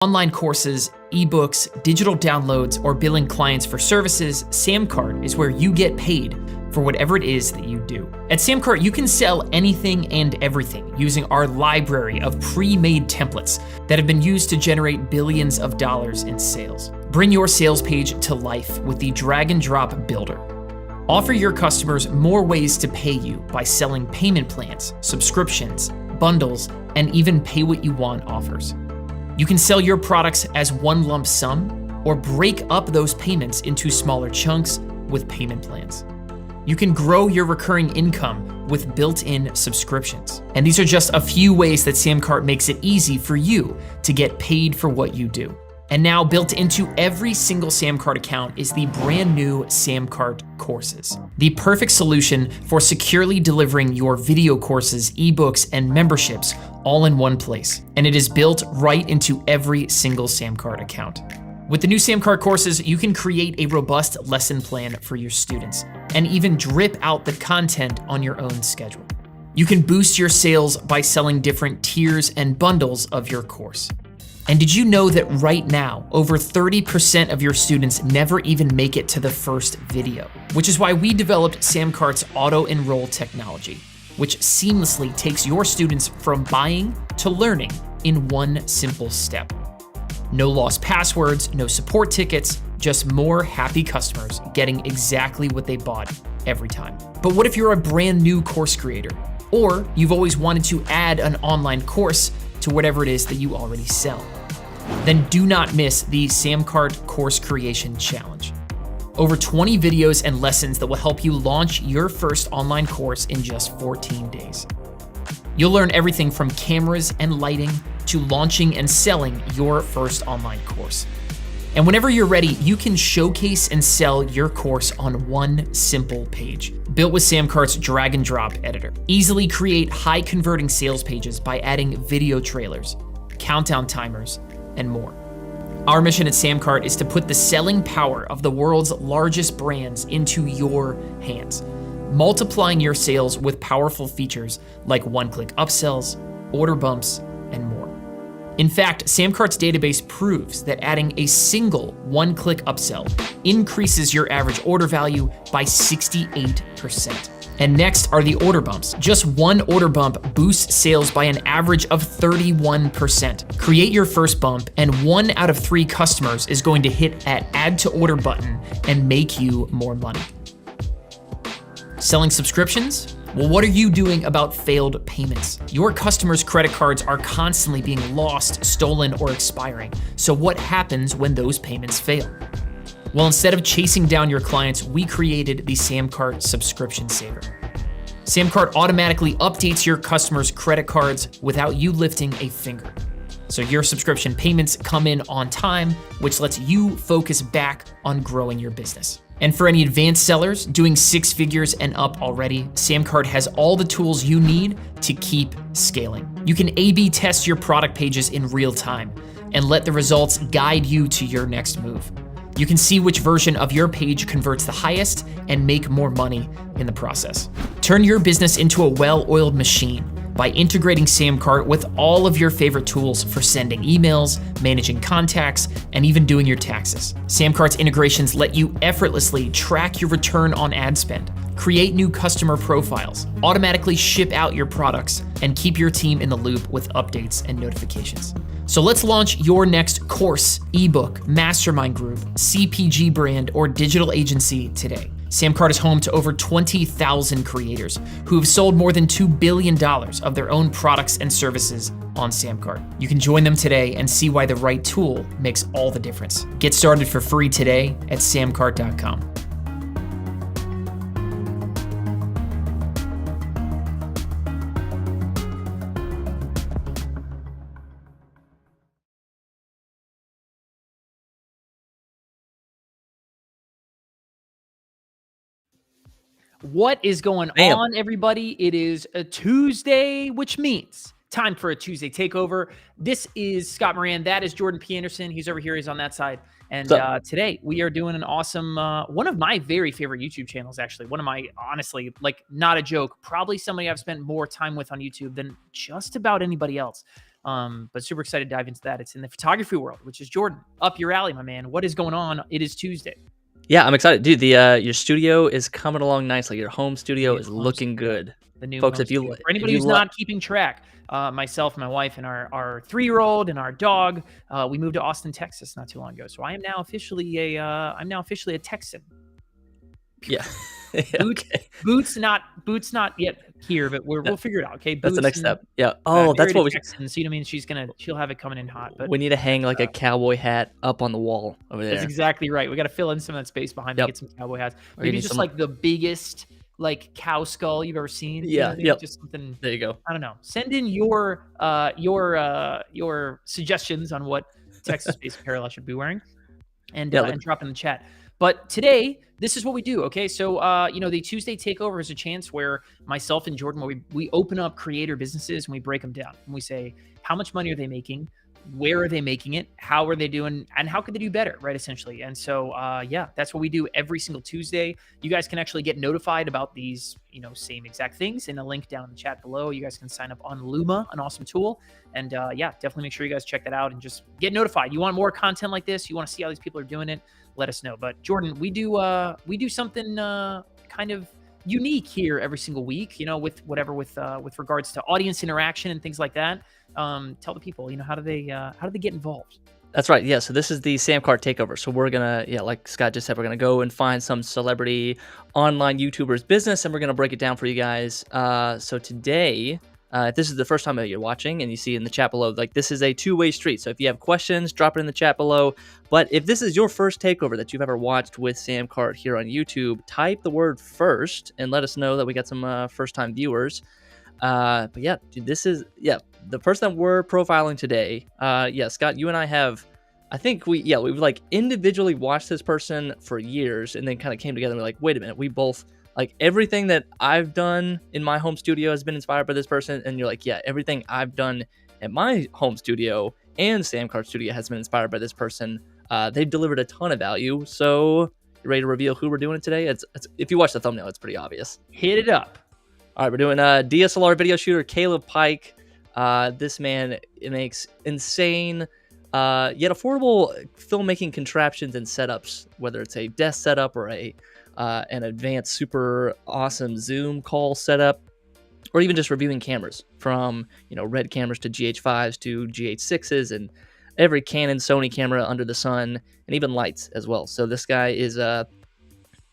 Online courses, ebooks, digital downloads, or billing clients for services, SamCart is where you get paid for whatever it is that you do. At SamCart, you can sell anything and everything using our library of pre-made templates that have been used to generate billions of dollars in sales. Bring your sales page to life with the drag and drop builder. Offer your customers more ways to pay you by selling payment plans, subscriptions, bundles, and even pay what you want offers. You can sell your products as one lump sum or break up those payments into smaller chunks with payment plans. You can grow your recurring income with built-in subscriptions. And these are just a few ways that SamCart makes it easy for you to get paid for what you do. And now built into every single SamCart account is the brand new SamCart courses, the perfect solution for securely delivering your video courses, ebooks, and memberships all in one place. And it is built right into every single SamCart account. With the new SamCart courses, you can create a robust lesson plan for your students and even drip out the content on your own schedule. You can boost your sales by selling different tiers and bundles of your course. And did you know that right now, over 30% of your students never even make it to the first video? Which is why we developed SamCart's auto-enroll technology, which seamlessly takes your students from buying to learning in one simple step. No lost passwords, no support tickets, just more happy customers getting exactly what they bought every time. But what if you're a brand new course creator? Or you've always wanted to add an online course to whatever it is that you already sell? Then do not miss the SamCart Course Creation Challenge. Over 20 videos and lessons that will help you launch your first online course in just 14 days. You'll learn everything from cameras and lighting to launching and selling your first online course. And whenever you're ready, you can showcase and sell your course on one simple page, built with SamCart's drag and drop editor. Easily create high converting sales pages by adding video trailers, countdown timers, and more. Our mission at SamCart is to put the selling power of the world's largest brands into your hands, multiplying your sales with powerful features like one-click upsells, order bumps, and more. In fact, SamCart's database proves that adding a single one-click upsell increases your average order value by 68%. And next are the order bumps. Just one order bump boosts sales by an average of 31%. Create your first bump, and 1 out of 3 customers is going to hit that add to order button and make you more money. Selling subscriptions? Well, what are you doing about failed payments? Your customers' credit cards are constantly being lost, stolen, or expiring. So what happens when those payments fail? Well, instead of chasing down your clients, we created the SamCart Subscription Saver. SamCart automatically updates your customers' credit cards without you lifting a finger. So your subscription payments come in on time, which lets you focus back on growing your business. And for any advanced sellers doing 6 figures and up already, SamCart has all the tools you need to keep scaling. You can A/B test your product pages in real time and let the results guide you to your next move. You can see which version of your page converts the highest and make more money in the process. Turn your business into a well-oiled machine by integrating SamCart with all of your favorite tools for sending emails, managing contacts, and even doing your taxes. SamCart's integrations let you effortlessly track your return on ad spend, create new customer profiles, automatically ship out your products, and keep your team in the loop with updates and notifications. So let's launch your next course, ebook, mastermind group, CPG brand, or digital agency today. SamCart is home to over 20,000 creators who have sold more than $2 billion of their own products and services on SamCart. You can join them today and see why the right tool makes all the difference. Get started for free today at samcart.com. What is going on, everybody? It is a Tuesday, which means time for a Tuesday takeover. This is Scott Moran. That is Jordan P. Anderson. He's over here. He's on that side. And today we are doing an awesome, one of my very favorite YouTube channels, actually. One of my, honestly, like, not a joke, probably somebody I've spent more time with on YouTube than just about anybody else. But super excited to dive into that. It's in the photography world, which is Jordan, up your alley, my man. What is going on? It is Tuesday. Yeah, I'm excited, dude. The your studio is coming along nicely. Your home The studio new is home looking studio. good, The new folks. home If you studio. For if anybody you who's not keeping track, myself, my wife, and our 3-year-old and our dog, we moved to Austin, Texas, not too long ago. So I am now officially a Texan. yeah, Boots, okay, boots not yet here, but we'll figure it out. Okay, that's the boots next and step. Yeah. Oh, that's married a what we should. Texan, so you know what I mean. She'll have it coming in hot. But We need to hang that's, like a cowboy hat up on the wall over that's there. exactly right. We got to fill in some of that space behind me. Yep. Get some cowboy hats. Or you Maybe need just some. like the biggest like cow skull you've ever seen. You know Yeah. what I mean? Yep. Just something. There you go. I don't know. Send in your suggestions on what Texas-based apparel I should be wearing, and Yeah. and drop in the chat. But today, this is what we do. Okay, so the Tuesday Takeover is a chance where myself and Jordan, where we open up creator businesses and we break them down and we say how much money are they making, where are they making it, how are they doing, and how could they do better, right? Essentially, and so yeah, that's what we do every single Tuesday. You guys can actually get notified about these, same exact things in a link down in the chat below. You guys can sign up on Luma, an awesome tool, and yeah, definitely make sure you guys check that out and just get notified. You want more content like this? You want to see how these people are doing it? Let us know. But Jordan, we do something kind of unique here every single week, with regards to audience interaction and things like that. Tell the people, how do they get involved? That's right. Yeah. So this is the SamCart Takeover. So we're gonna, like Scott just said, we're gonna go and find some celebrity online YouTuber's business, and we're gonna break it down for you guys. So today, if this is the first time that you're watching and you see in the chat below, like this is a two-way street. So if you have questions, drop it in the chat below. But if this is your first takeover that you've ever watched with SamCart here on YouTube, type the word first and let us know that we got some first-time viewers. But yeah, dude, this is the person that we're profiling today. Scott, you and I have, I think we've like individually watched this person for years, and then kind of came together and we're like, wait a minute, we both like everything that I've done in my home studio has been inspired by this person, and you're like, yeah, everything I've done at my home studio and SamCart studio has been inspired by this person. They've delivered a ton of value. So you ready to reveal who we're doing it today? It's if you watch the thumbnail, it's pretty obvious. Hit it up. All right, we're doing DSLR video shooter Caleb Pike. This man makes insane yet affordable filmmaking contraptions and setups, whether it's a desk setup or an advanced super awesome Zoom call setup, or even just reviewing cameras from Red cameras to GH5s to GH6s and every Canon, Sony camera under the sun, and even lights as well. So this guy is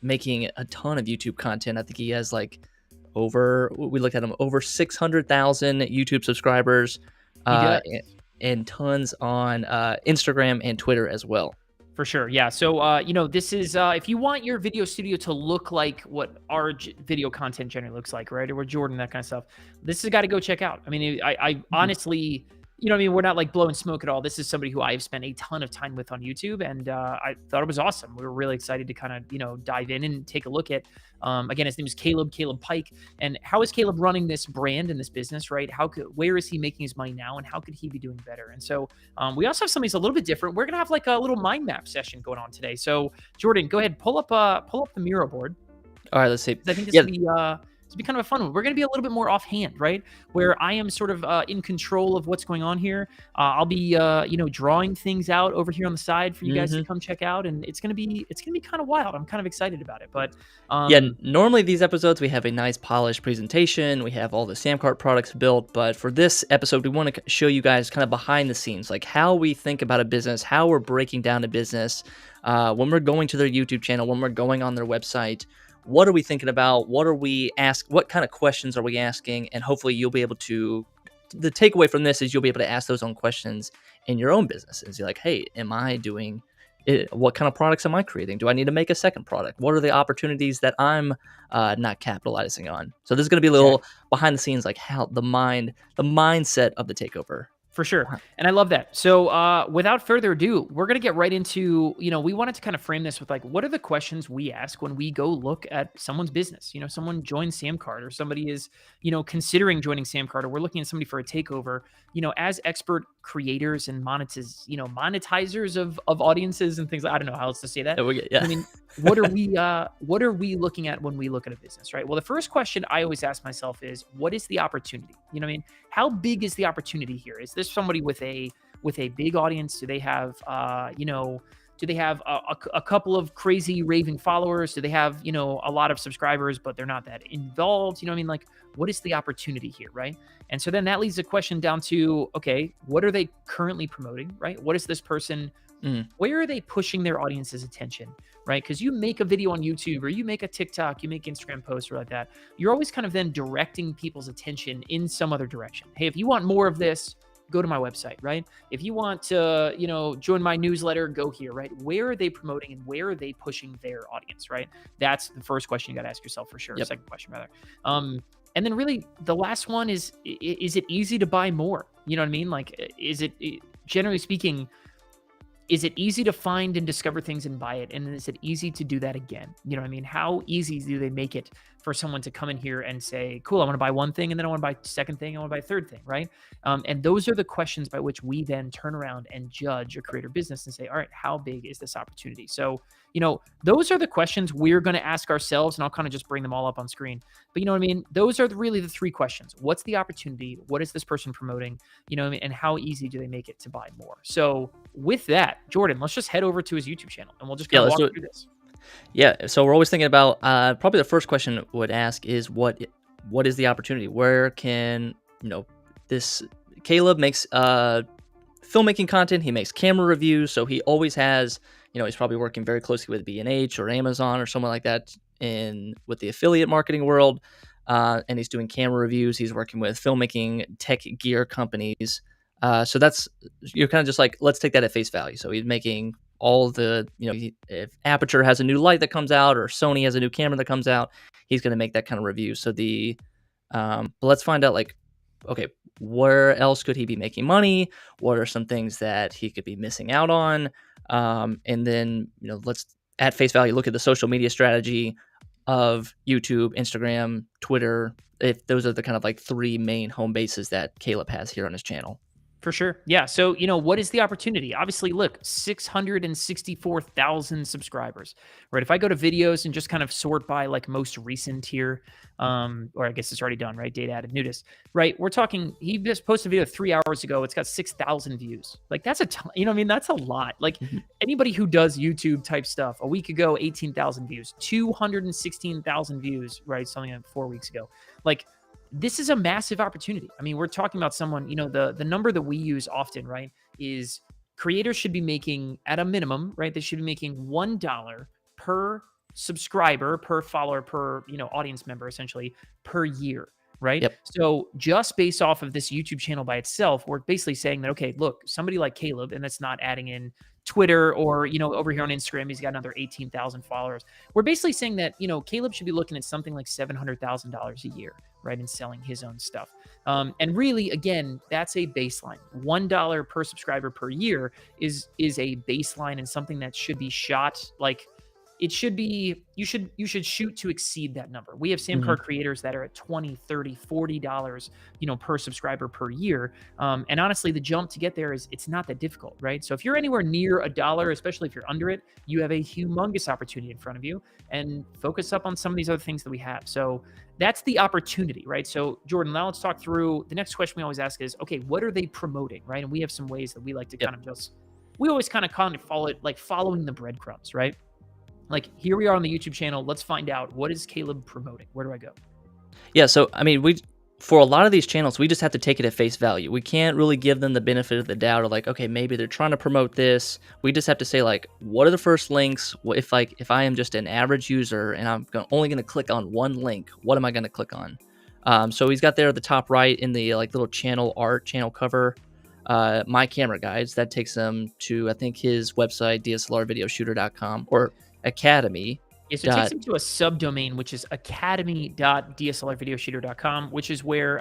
making a ton of YouTube content. I think he has we looked at him, over 600,000 YouTube subscribers, and tons on Instagram and Twitter as well. For sure. Yeah. So, this is, if you want your video studio to look like what our video content generally looks like, right? Or Jordan, that kind of stuff, this is a guy to go check out. I mean, I honestly, we're not like blowing smoke at all. This is somebody who I've spent a ton of time with on YouTube, and I thought it was awesome. We were really excited to kind of, dive in and take a look at, again, his name is Caleb Pike. And how is Caleb running this brand and this business, right? Where is he making his money now, and how could he be doing better? And so we also have something that's a little bit different. We're going to have like a little mind map session going on today. So Jordan, go ahead, pull up the Miro board. All right, let's see. I think this will be kind of a fun one. We're going to be a little bit more offhand, right? Where I am sort of in control of what's going on here. I'll be, drawing things out over here on the side for you guys to come check out, and it's going to be kind of wild. I'm kind of excited about it. But normally these episodes we have a nice polished presentation. We have all the SamCart products built, but for this episode, we want to show you guys kind of behind the scenes, like how we think about a business, how we're breaking down a business, when we're going to their YouTube channel, when we're going on their website. What are we thinking about? What kind of questions are we asking? And hopefully you'll be able to, the takeaway from this is you'll be able to ask those own questions in your own businesses. You're like, hey, am I doing it? What kind of products am I creating? Do I need to make a second product? What are the opportunities that I'm not capitalizing on? So this is going to be a little behind the scenes, like how the mindset of the takeover. For sure. And I love that. So without further ado, we're going to get right into, we wanted to kind of frame this with like, what are the questions we ask when we go look at someone's business? Someone joins SamCart, or somebody is, considering joining SamCart, or we're looking at somebody for a takeover. as expert creators and monetizers of audiences and things. I don't know how else to say that. Yeah, I mean, what are we looking at when we look at a business, right? Well, the first question I always ask myself is, what is the opportunity? You know what I mean? How big is the opportunity here? Is this somebody with a big audience? Do they have do they have a couple of crazy raving followers? Do they have, a lot of subscribers, but they're not that involved? You know what I mean? Like, what is the opportunity here, right? And so then that leads the question down to, okay, what are they currently promoting, right? What is this person, where are they pushing their audience's attention, right? Because you make a video on YouTube or you make a TikTok, you make Instagram posts or like that, you're always kind of then directing people's attention in some other direction. Hey, if you want more of this, go to my website, right? If you want to, join my newsletter, go here, right? Where are they promoting and where are they pushing their audience, right? That's the first question you got to ask yourself for sure. Second question, rather. And then really the last one is it easy to buy more? You know what I mean? Like, generally speaking, is it easy to find and discover things and buy it? And is it easy to do that again? You know what I mean? How easy do they make it for someone to come in here and say, cool, I want to buy one thing, and then I want to buy second thing, I want to buy third thing, right? And those are the questions by which we then turn around and judge a creator business and say, all right, how big is this opportunity? So, those are the questions we're going to ask ourselves, and I'll kind of just bring them all up on screen. But you know what I mean? Those are really the three questions. What's the opportunity? What is this person promoting? You know what I mean? And how easy do they make it to buy more? So with that, Jordan, let's just head over to his YouTube channel and we'll just kind of walk through this. Yeah, so we're always thinking about probably the first question would ask is what is the opportunity? Where can this Caleb makes filmmaking content, he makes camera reviews, so he always has he's probably working very closely with B&H or Amazon or someone like that with the affiliate marketing world, and he's doing camera reviews. He's working with filmmaking tech gear companies. So you're kind of just like, let's take that at face value. So he's making all the, if Aperture has a new light that comes out or Sony has a new camera that comes out, he's going to make that kind of review. So but let's find out, like, okay, where else could he be making money? What are some things that he could be missing out on? And then, let's at face value, look at the social media strategy of YouTube, Instagram, Twitter, if those are the kind of like three main home bases that Caleb has here on his channel. For sure. Yeah. So, what is the opportunity? Obviously, look, 664,000 subscribers, right? If I go to videos and just kind of sort by like most recent here, or I guess it's already done, right? Data added newest, right? We're talking, he just posted a video 3 hours ago. It's got 6,000 views. Like, that's a ton, that's a lot. Like anybody who does YouTube type stuff, a week ago, 18,000 views, 216,000 views, right? Something like 4 weeks ago. Like, this is a massive opportunity. I mean, we're talking about someone, the number that we use often, right, is creators should be making at a minimum, right? They should be making $1 per subscriber, per follower, per, audience member, essentially per year, right? Yep. So just based off of this YouTube channel by itself, we're basically saying that, okay, look, somebody like Caleb, and that's not adding in Twitter or, over here on Instagram, he's got another 18,000 followers. We're basically saying that, Caleb should be looking at something like $700,000 a year, right, and selling his own stuff. And really, again, that's a baseline. $1 per subscriber per year is a baseline and something that should be shot like it should be, you should shoot to exceed that number. We have SamCart creators that are at $20, $30, $40, per subscriber per year. And honestly, the jump to get there it's not that difficult, right? So if you're anywhere near $1, especially if you're under it, you have a humongous opportunity in front of you, and focus up on some of these other things that we have. So that's the opportunity, right? So Jordan, now let's talk through the next question we always ask is, okay, what are they promoting, right? And we have some ways that we like to kind of we always kind of follow it, like following the breadcrumbs, right? Like, here we are on the YouTube channel. Let's find out, what is Caleb promoting? Where do I go? Yeah, so I mean, for a lot of these channels, we just have to take it at face value. We can't really give them the benefit of the doubt of like, okay, maybe they're trying to promote this. We just have to say, like, what are the first links? If I am just an average user and I'm only going to click on one link, what am I going to click on? So he's got there at the top right in the like little channel art, channel cover, my camera guides. That takes them to, I think, his website, DSLRvideoshooter.com or Academy. Yeah, so it takes them to a subdomain, which is academy.dslrvideoshooter.com, which is where,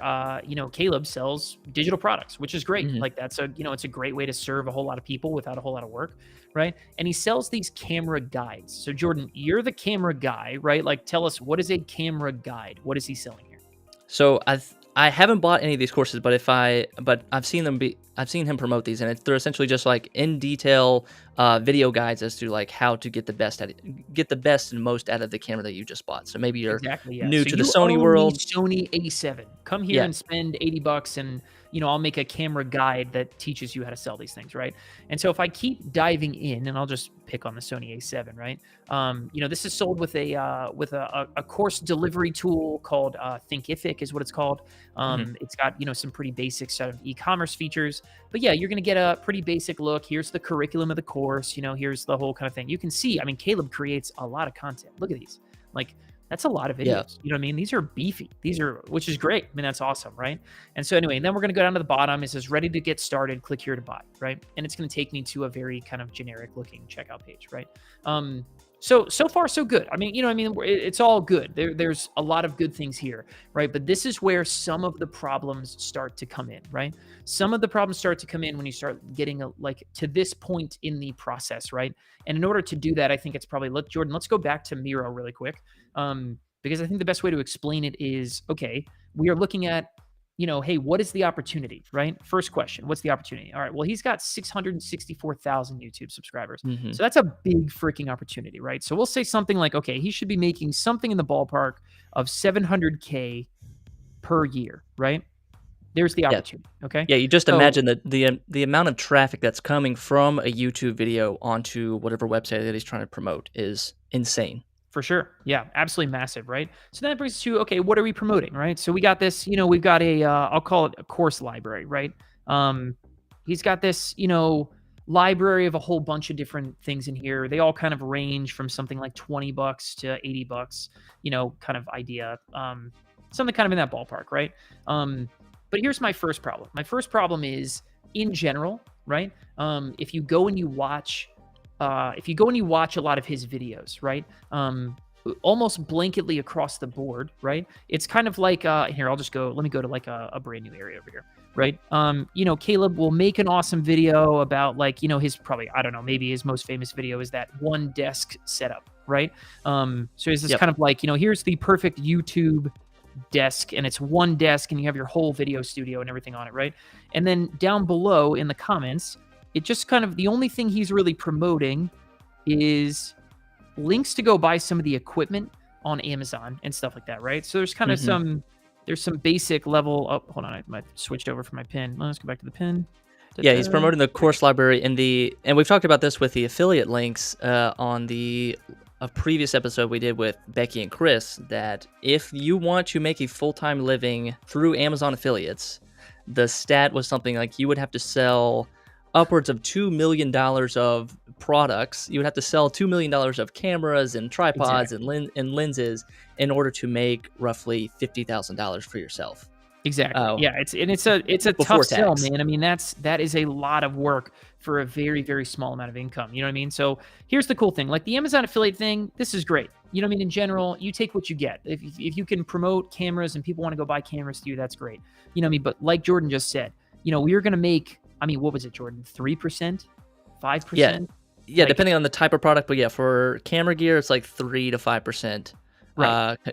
Caleb sells digital products, which is great. Like, that's it's a great way to serve a whole lot of people without a whole lot of work, right? And he sells these camera guides. So Jordan, you're the camera guy, right? Like, tell us, what is a camera guide? What is he selling here? So I haven't bought any of these courses, but I've seen him promote these, and they're essentially just like in detail video guides as to like how to get the best and most out of the camera that you just bought. So maybe you're Exactly, yeah. new So to the you Sony own the world. Sony A7. Come here Yeah. and spend $80 and, I'll make a camera guide that teaches you how to sell these things, right? And so if I keep diving in, and I'll just pick on the Sony A7, right? This is sold with a course delivery tool called Thinkific is what it's called. It's got, some pretty basic set of e-commerce features. But yeah, you're going to get a pretty basic look. Here's the curriculum of the course. Here's the whole kind of thing. You can see, Caleb creates a lot of content. Look at these. Like, that's a lot of videos. Yeah. You know what I mean? These are beefy. Which is great. That's awesome, right? And so anyway, then we're going to go down to the bottom. It says ready to get started. Click here to buy, right? And it's going to take me to a very kind of generic looking checkout page, right? So far so good. It's all good. There's a lot of good things here, right? But this is where some of the problems start to come in, right? Some of the problems start to come in when you start getting to this point in the process, right? And in order to do that, I think it's probably Jordan. Let's go back to Miro really quick, because I think the best way to explain it is, okay, we are looking at, hey, what is the opportunity, right? First question, what's the opportunity? All right, well, he's got 664,000 YouTube subscribers. So that's a big freaking opportunity, right? So we'll say something like, okay, he should be making something in the ballpark of 700K per year, right? There's the opportunity, okay? Yeah, you just imagine that the amount of traffic that's coming from a YouTube video onto whatever website that he's trying to promote is insane. For sure. Yeah, absolutely massive, right? So that brings us to, okay, what are we promoting, right? So we got this, we've got I'll call it a course library, right? He's got this, library of a whole bunch of different things in here. They all kind of range from something like $20 to $80, kind of idea. Something kind of in that ballpark, right? But here's my first problem. My first problem is, in general, right? If you go and you watch a lot of his videos, right? Almost blanketly across the board, right? It's kind of like, here, let me go to like a brand new area over here, right? Caleb will make an awesome video about his probably, I don't know, maybe his most famous video is that one desk setup, right? So it's this kind of like, here's the perfect YouTube desk, and it's one desk, and you have your whole video studio and everything on it, right? And then down below in the comments, it just kind of, the only thing he's really promoting is links to go buy some of the equipment on Amazon and stuff like that, right? So there's kind of there's some basic level. Oh, hold on, I switched over from my pin. Let's go back to the pin. Yeah, he's promoting the course library and we've talked about this with the affiliate links on a previous episode we did with Becky and Chris, that if you want to make a full-time living through Amazon affiliates, the stat was something like you would have to sell upwards of $2 million of products. You would have to sell $2 million of cameras and tripods and lenses in order to make roughly $50,000 for yourself. Exactly. Yeah, it's a tough sell, man. That is a lot of work for a very, very small amount of income. You know what I mean? So here's the cool thing. Like the Amazon affiliate thing, this is great. You know what I mean? In general, you take what you get. If you can promote cameras and people want to go buy cameras to you, that's great. You know what I mean? But like Jordan just said, we are going to make, what was it, Jordan? 3%? 5%? Yeah, depending on the type of product. But yeah, for camera gear, it's like 3 to 5%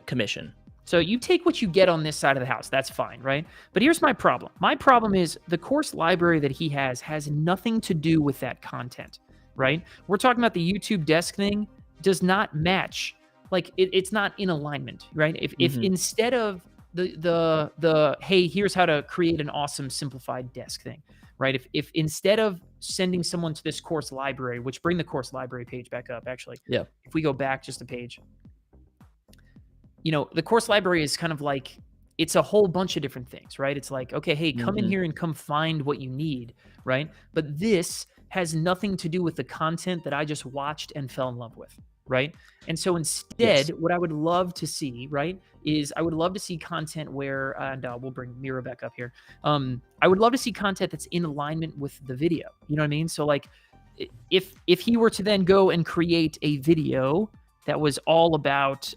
commission. So you take what you get on this side of the house. That's fine, right? But here's my problem. My problem is the course library that he has nothing to do with that content, right? We're talking about the YouTube desk thing does not match. Like it's not in alignment, right? If instead of the hey, here's how to create an awesome simplified desk thing, right? If instead of sending someone to this course library, which bring the course library page back up, actually. Yeah. If we go back just a page. The course library is kind of like, it's a whole bunch of different things, right? It's like, okay, hey, come in here and come find what you need, right? But this has nothing to do with the content that I just watched and fell in love with, right? And so instead, what I would love to see, right, is I would love to see content where, and we'll bring Mira back up here. I would love to see content that's in alignment with the video. You know what I mean? So like, if he were to then go and create a video that was all about,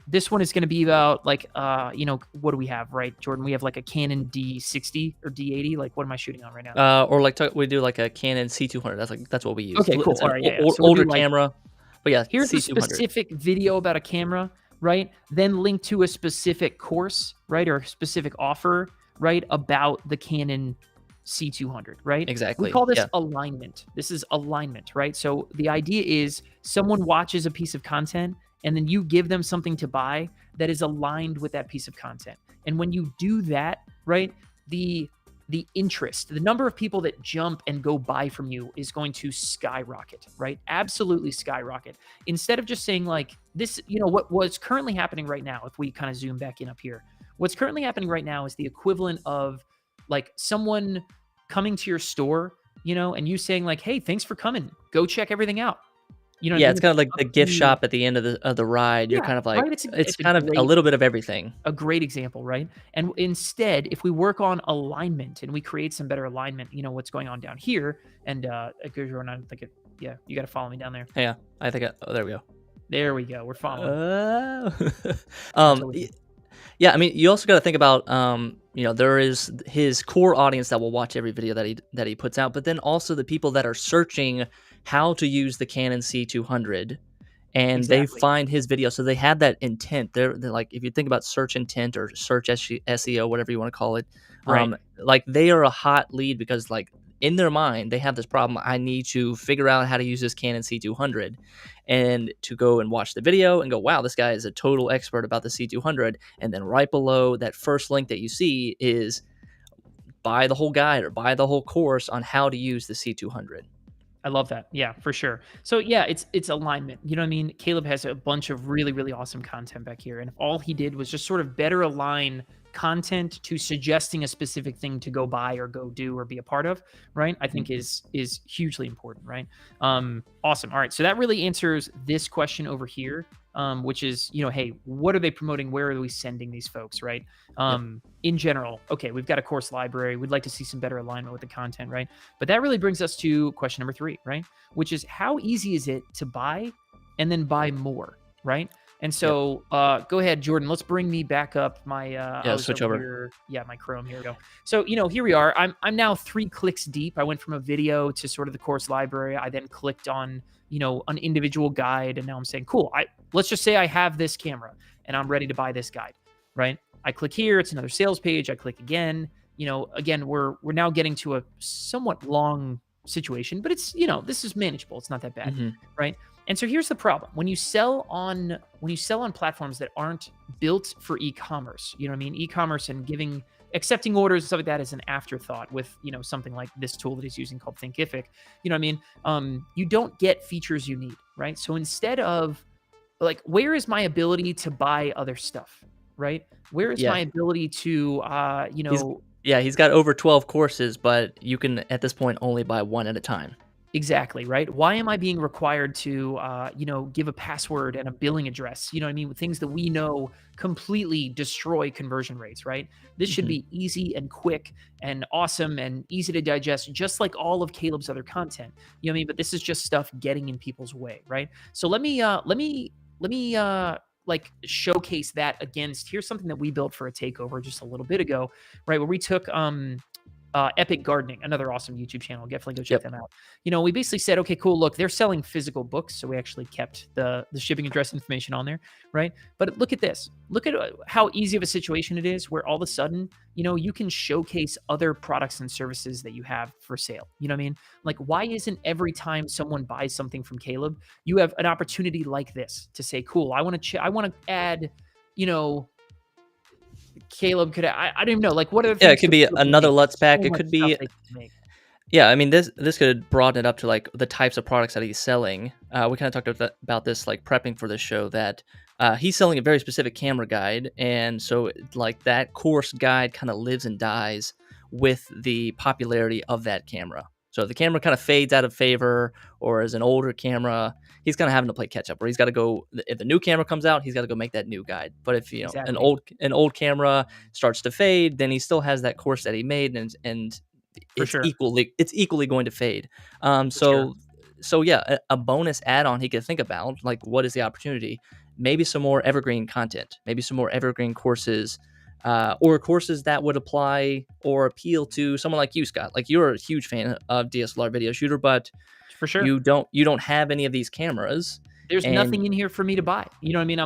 this one is going to be about like, what do we have, right, Jordan? We have like a Canon D60 or D80. Like, what am I shooting on right now? Or like we do like a Canon C200. That's what we use. Okay, cool. It's all right, older camera. But yeah, here's C200. a specific video about a camera right? Then link to a specific course, right? Or a specific offer, right? About the Canon C200, right? We Exactly. call this Yeah. alignment. This is alignment, right? So the idea is someone watches a piece of content and then you give them something to buy that is aligned with that piece of content. And when you do that, right, the interest, the number of people that jump and go buy from you is going to skyrocket, right? Absolutely skyrocket. Instead of just saying like this, what's currently happening right now, if we kind of zoom back in up here, what's currently happening right now is the equivalent of like someone coming to your store, and you saying like, "Hey, thanks for coming. Go check everything out." You know what I Yeah, mean? it's kind of like Up the to gift you. shop at the end of the ride. You're Yeah, kind of like right. It's a, it's it's a kind of a great little bit of everything. a great example, right? And instead, if we work on alignment and we create some better alignment, what's going on down here, and Jordan, I don't think it. Yeah, you got to follow me down there. Yeah, I think oh, there we go. There we go. We're following. Uh, I'm um, totally. yeah, I mean, you also got to think about, there is his core audience that will watch every video that he puts out, but then also the people that are searching how to use the Canon C200, and they Exactly. find his video, so they have that intent. They're like, if you think about search intent or search SEO, whatever you want to call it, Right. like they are a hot lead because like in their mind they have this problem. I need to figure out how to use this Canon C200, and to go and watch the video and go, wow, this guy is a total expert about the C200. And then right below that first link that you see is buy the whole guide or buy the whole course on how to use the C200. I love that. Yeah, for sure. So yeah, it's alignment. You know what I mean? Caleb has a bunch of really, really awesome content back here. And if all he did was just sort of better align content to suggesting a specific thing to go buy or go do or be a part of, right? I think is hugely important, right? Awesome. All right. So that really answers this question over here. Which is, hey, what are they promoting? Where are we sending these folks, right? Yep. In general, okay, we've got a course library. We'd like to see some better alignment with the content, right? But that really brings us to question number 3, right? Which is how easy is it to buy and then buy more, right? And Yep. so, go ahead, Jordan. Let's bring me back up my. Yeah, switch over. Here. Yeah, my Chrome. Here we go. So, here we are. I'm now 3 clicks deep. I went from a video to sort of the course library. I then clicked on an individual guide, and now I'm saying, cool. Let's just say I have this camera and I'm ready to buy this guide, right? I click here. It's another sales page. I click again. Again, we're now getting to a somewhat long situation, but it's this is manageable. It's not that bad, Mm-hmm. right? And so here's the problem: when you sell on platforms that aren't built for e-commerce, you know what I mean? E-commerce and accepting orders and stuff like that is an afterthought with something like this tool that he's using called Thinkific. You know what I mean? You don't get features you need, right? So instead of like, where is my ability to buy other stuff, right? Where is Yeah. my ability to He's got over 12 courses, but you can at this point only buy one at a time. Exactly, right? Why am I being required to, give a password and a billing address? You know what I mean? Things that we know completely destroy conversion rates, right? This should be easy and quick and awesome and easy to digest, just like all of Caleb's other content. You know what I mean? But this is just stuff getting in people's way, right? So let me like showcase that against. Here's something that we built for a takeover just a little bit ago, right? Where we took Epic Gardening, another awesome YouTube channel. Definitely go check them out. We basically said, okay, cool. Look, they're selling physical books, so we actually kept the shipping address information on there, right? But look at this. Look at how easy of a situation it is, where all of a sudden, you can showcase other products and services that you have for sale. You know what I mean? Like, why isn't every time someone buys something from Caleb, you have an opportunity like this to say, cool, I want to add, Caleb could, I don't even know, like, what are the things? Yeah, it could be another Lutz pack. It could be, yeah, I mean, this could broaden it up to like the types of products that he's selling. We kind of talked about this, like prepping for this show, that he's selling a very specific camera guide. And so like that course guide kind of lives and dies with the popularity of that camera. So if the camera kind of fades out of favor or is an older camera, he's kind of having to play catch up, where he's got to go, if the new camera comes out, he's got to go make that new guide. But if, Exactly. an old camera starts to fade, then he still has that course that he made, and it's equally going to fade. So yeah, a bonus add-on he could think about, like, what is the opportunity? Maybe some more evergreen content, maybe some more evergreen courses, or courses that would apply or appeal to someone like you, Scott. Like, you're a huge fan of DSLR video shooter, but for sure you don't have any of these cameras. There's And nothing in here for me to buy. You know what I mean?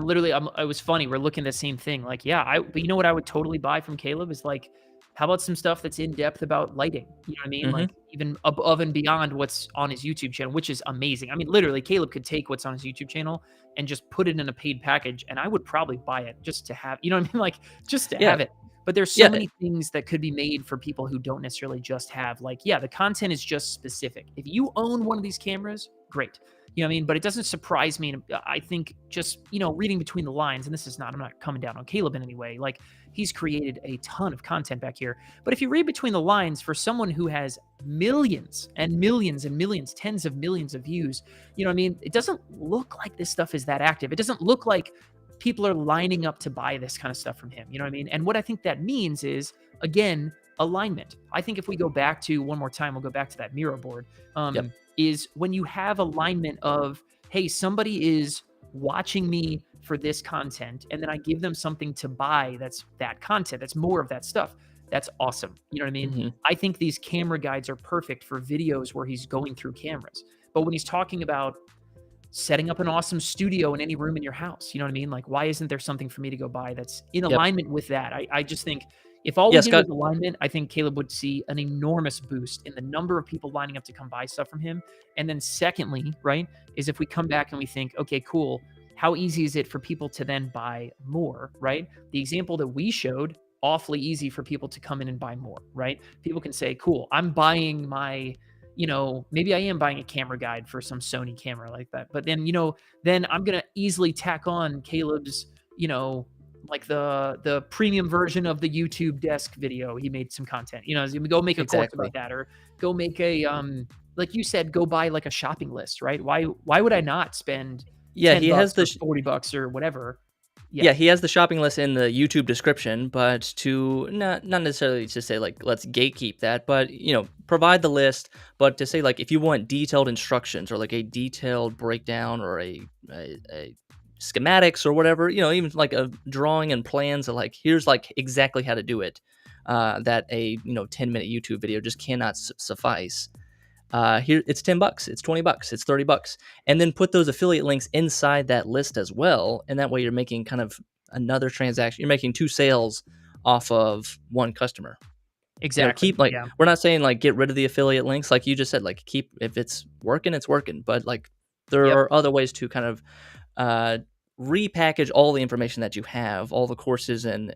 It was funny. We're looking at the same thing. Like, yeah, but you know what I would totally buy from Caleb is like, how about some stuff that's in depth about lighting? You know what I mean? mhm, Like even above and beyond what's on his YouTube channel, which is amazing. I mean, literally, Caleb could take what's on his YouTube channel and just put it in a paid package, and I would probably buy it just to have, you know what I mean? Like just to yeah, have it. But there's so yeah, many things that could be made for people who don't necessarily just have like, yeah, the content is just specific. If you own one of these cameras, great. You know what I mean? But it doesn't surprise me. I think just, reading between the lines, and I'm not coming down on Caleb in any way. Like, he's created a ton of content back here. But if you read between the lines, for someone who has millions and millions and millions, tens of millions of views, you know what I mean? It doesn't look like this stuff is that active. It doesn't look like people are lining up to buy this kind of stuff from him. You know what I mean? And what I think that means is, again, alignment. I think if we go back to one more time, we'll go back to that Miro board. yep, Is when you have alignment of, hey, somebody is watching me for this content, and then I give them something to buy that's that content, that's more of that stuff. That's awesome. You know what I mean? mhm, I think these camera guides are perfect for videos where he's going through cameras. But when he's talking about setting up an awesome studio in any room in your house, you know what I mean? Like, why isn't there something for me to go buy that's in yep, alignment with that? I just think if all we yeah, did Scott. was alignment, I think Caleb would see an enormous boost in the number of people lining up to come buy stuff from him. And then secondly, right, is if we come back and we think, okay, cool, how easy is it for people to then buy more, right? The example that we showed, awfully easy for people to come in and buy more, right? People can say, cool, I'm buying my, maybe I am buying a camera guide for some Sony camera like that. But then, then I'm going to easily tack on Caleb's, like the premium version of the YouTube desk video. He made some content, go make a course about Exactly. that, or go make a, like you said, go buy like a shopping list, right? Why would I not spend Yeah, 10 he has bucks the or 40 bucks or whatever? Yeah, Yeah, he has the shopping list in the YouTube description, but to not necessarily to say like let's gatekeep that, but provide the list, but to say like if you want detailed instructions or like a detailed breakdown or a schematics or whatever, even like a drawing and plans of like here's like exactly how to do it, that a 10-minute YouTube video just cannot suffice. Here it's $10, it's $20, it's $30, and then put those affiliate links inside that list as well, and that way you're making kind of another transaction. You're making two sales off of one customer. exactly. Keep like Yeah, we're not saying like get rid of the affiliate links, like you just said, like keep if it's working, it's working. But like there yep, are other ways to kind of uh, repackage all the information that you have, all the courses and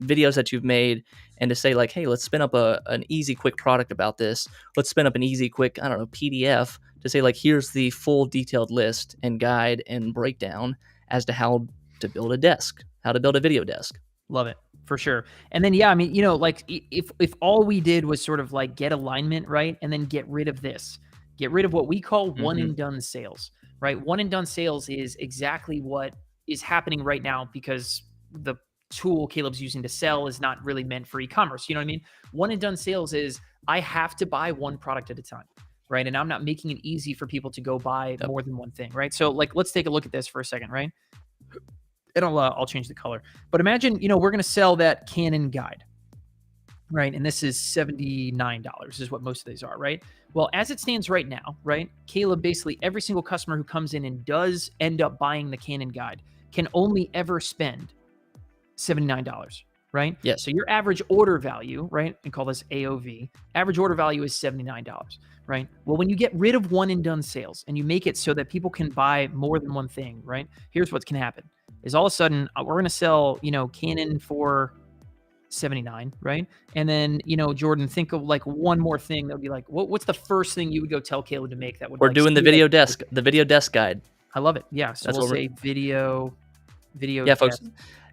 videos that you've made, and to say like, hey, let's spin up an easy, quick product about this. Let's spin up an easy, quick, I don't know, PDF to say like, here's the full detailed list and guide and breakdown as to how to build a desk, how to build a video desk. love it for sure. And then yeah, I mean, like if all we did was sort of like get alignment right, and then get rid of this, get rid of what we call one Hmm. and done sales, right? One and done sales is exactly what is happening right now because the tool Caleb's using to sell is not really meant for e-commerce. You know what I mean? One and done sales is I have to buy one product at a time, right? And I'm not making it easy for people to go buy Yep. more than one thing, right? So like, let's take a look at this for a second, right? And I'll change the color. But imagine, we're going to sell that Canon guide, right? And this is $79 is what most of these are, right? Well, as it stands right now, right? Caleb, basically every single customer who comes in and does end up buying the Canon guide can only ever spend $79, right? Yes. So your average order value, right? And call this AOV. Average order value is $79, right? Well, when you get rid of one and done sales and you make it so that people can buy more than one thing, right? Here's what's going to happen is all of a sudden we're going to sell, Canon for 79, right? And then, Jordan, think of like one more thing that would be like, what's the first thing you would go tell Caleb to make that would We're like doing the speed up? video desk guide. I love it. Yeah. So That's we'll what we're say video Yeah, folks. test.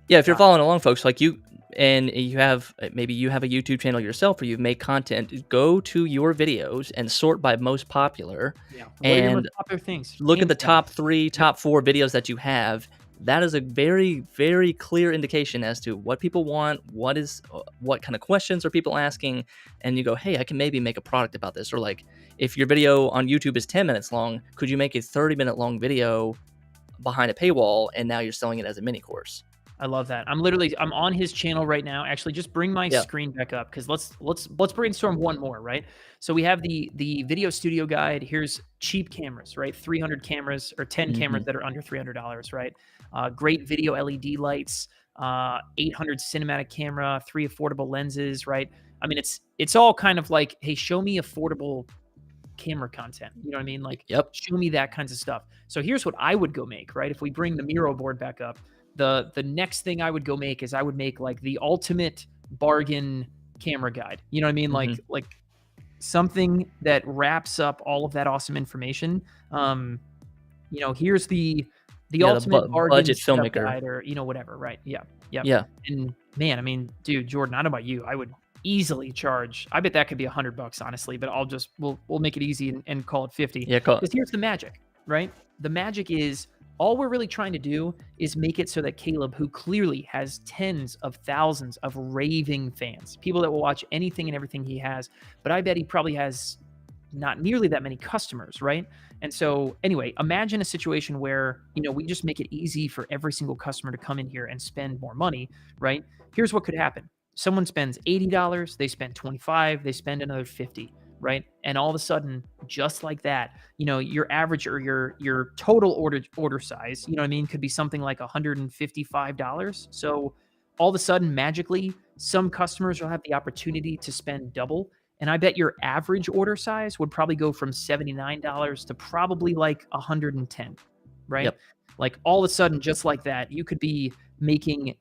Yeah, if you're Got following along, folks, like you and you have maybe you have a YouTube channel yourself or you've made content, go to your videos and sort by most popular Yeah. What are your most and popular things? look at Hands the down. top 3, top 4 videos that you have. That is a very, very clear indication as to what people want, what kind of questions are people asking, and you go, hey, I can maybe make a product about this. Or like, if your video on YouTube is 10 minutes long, could you make a 30-minute long video behind a paywall, and now you're selling it as a mini course? I love that. I'm on his channel right now. Actually, just bring my Yeah. screen back up because let's brainstorm one more, right? So we have the video studio guide. Here's cheap cameras, right? 300 cameras or 10 cameras Hmm. that are under $300, right? Great video LED lights, 800 cinematic camera, 3 affordable lenses, right? I mean, it's all kind of like, hey, show me affordable camera content. You know what I mean? Like, Yep. show me that kinds of stuff. So here's what I would go make, right? If we bring the Miro board back up, the next thing I would go make is I would make like the ultimate bargain camera guide. You know what I mean? Hmm. Like something that wraps up all of that awesome information. Here's the Yeah. The ultimate bargain budget setup filmmaker. guide, or whatever, right? Yeah. Yep. Yeah. And man, I mean, dude, Jordan, I don't know about you. I would easily charge. I bet that could be $100, honestly, but we'll make it easy and call it 50. Yeah. Because here's the magic, right? The magic is all we're really trying to do is make it so that Caleb, who clearly has tens of thousands of raving fans, people that will watch anything and everything he has, but I bet he probably has not nearly that many customers, right? And so anyway, imagine a situation where, we just make it easy for every single customer to come in here and spend more money, right? Here's what could happen. Someone spends $80, they spend 25, they spend another 50, right? And all of a sudden, just like that, your average or your total order size, you know what I mean, could be something like $155. So all of a sudden, magically, some customers will have the opportunity to spend double. And I bet your average order size would probably go from $79 to probably like 110, right? Yep. Like all of a sudden, just like that, you could be making,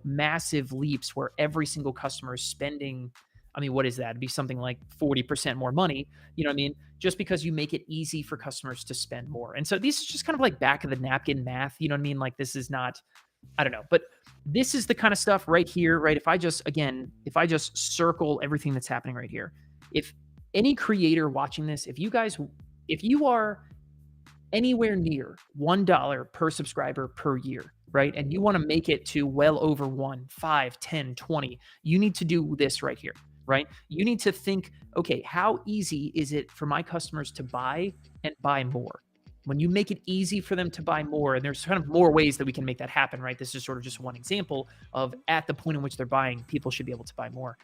massive leaps where every single customer is spending. I mean, what is that? It'd be something like 40% more money. You know what I mean? Just because you make it easy for customers to spend more. And so these is just kind of like back of the napkin math. You know what I mean? Like this is not, I don't know, but this is the kind of stuff right here, right? If I just circle everything that's happening right here, if any creator watching this, if you are anywhere near $1 per subscriber per year, right? And you want to make it to well over 1, 5, 10, 20, you need to do this right here, right? You need to think, okay, how easy is it for my customers to buy and buy more? When you make it easy for them to buy more, and there's kind of more ways that we can make that happen, right? This is sort of just one example of at the point in which they're buying, people should be able to buy more.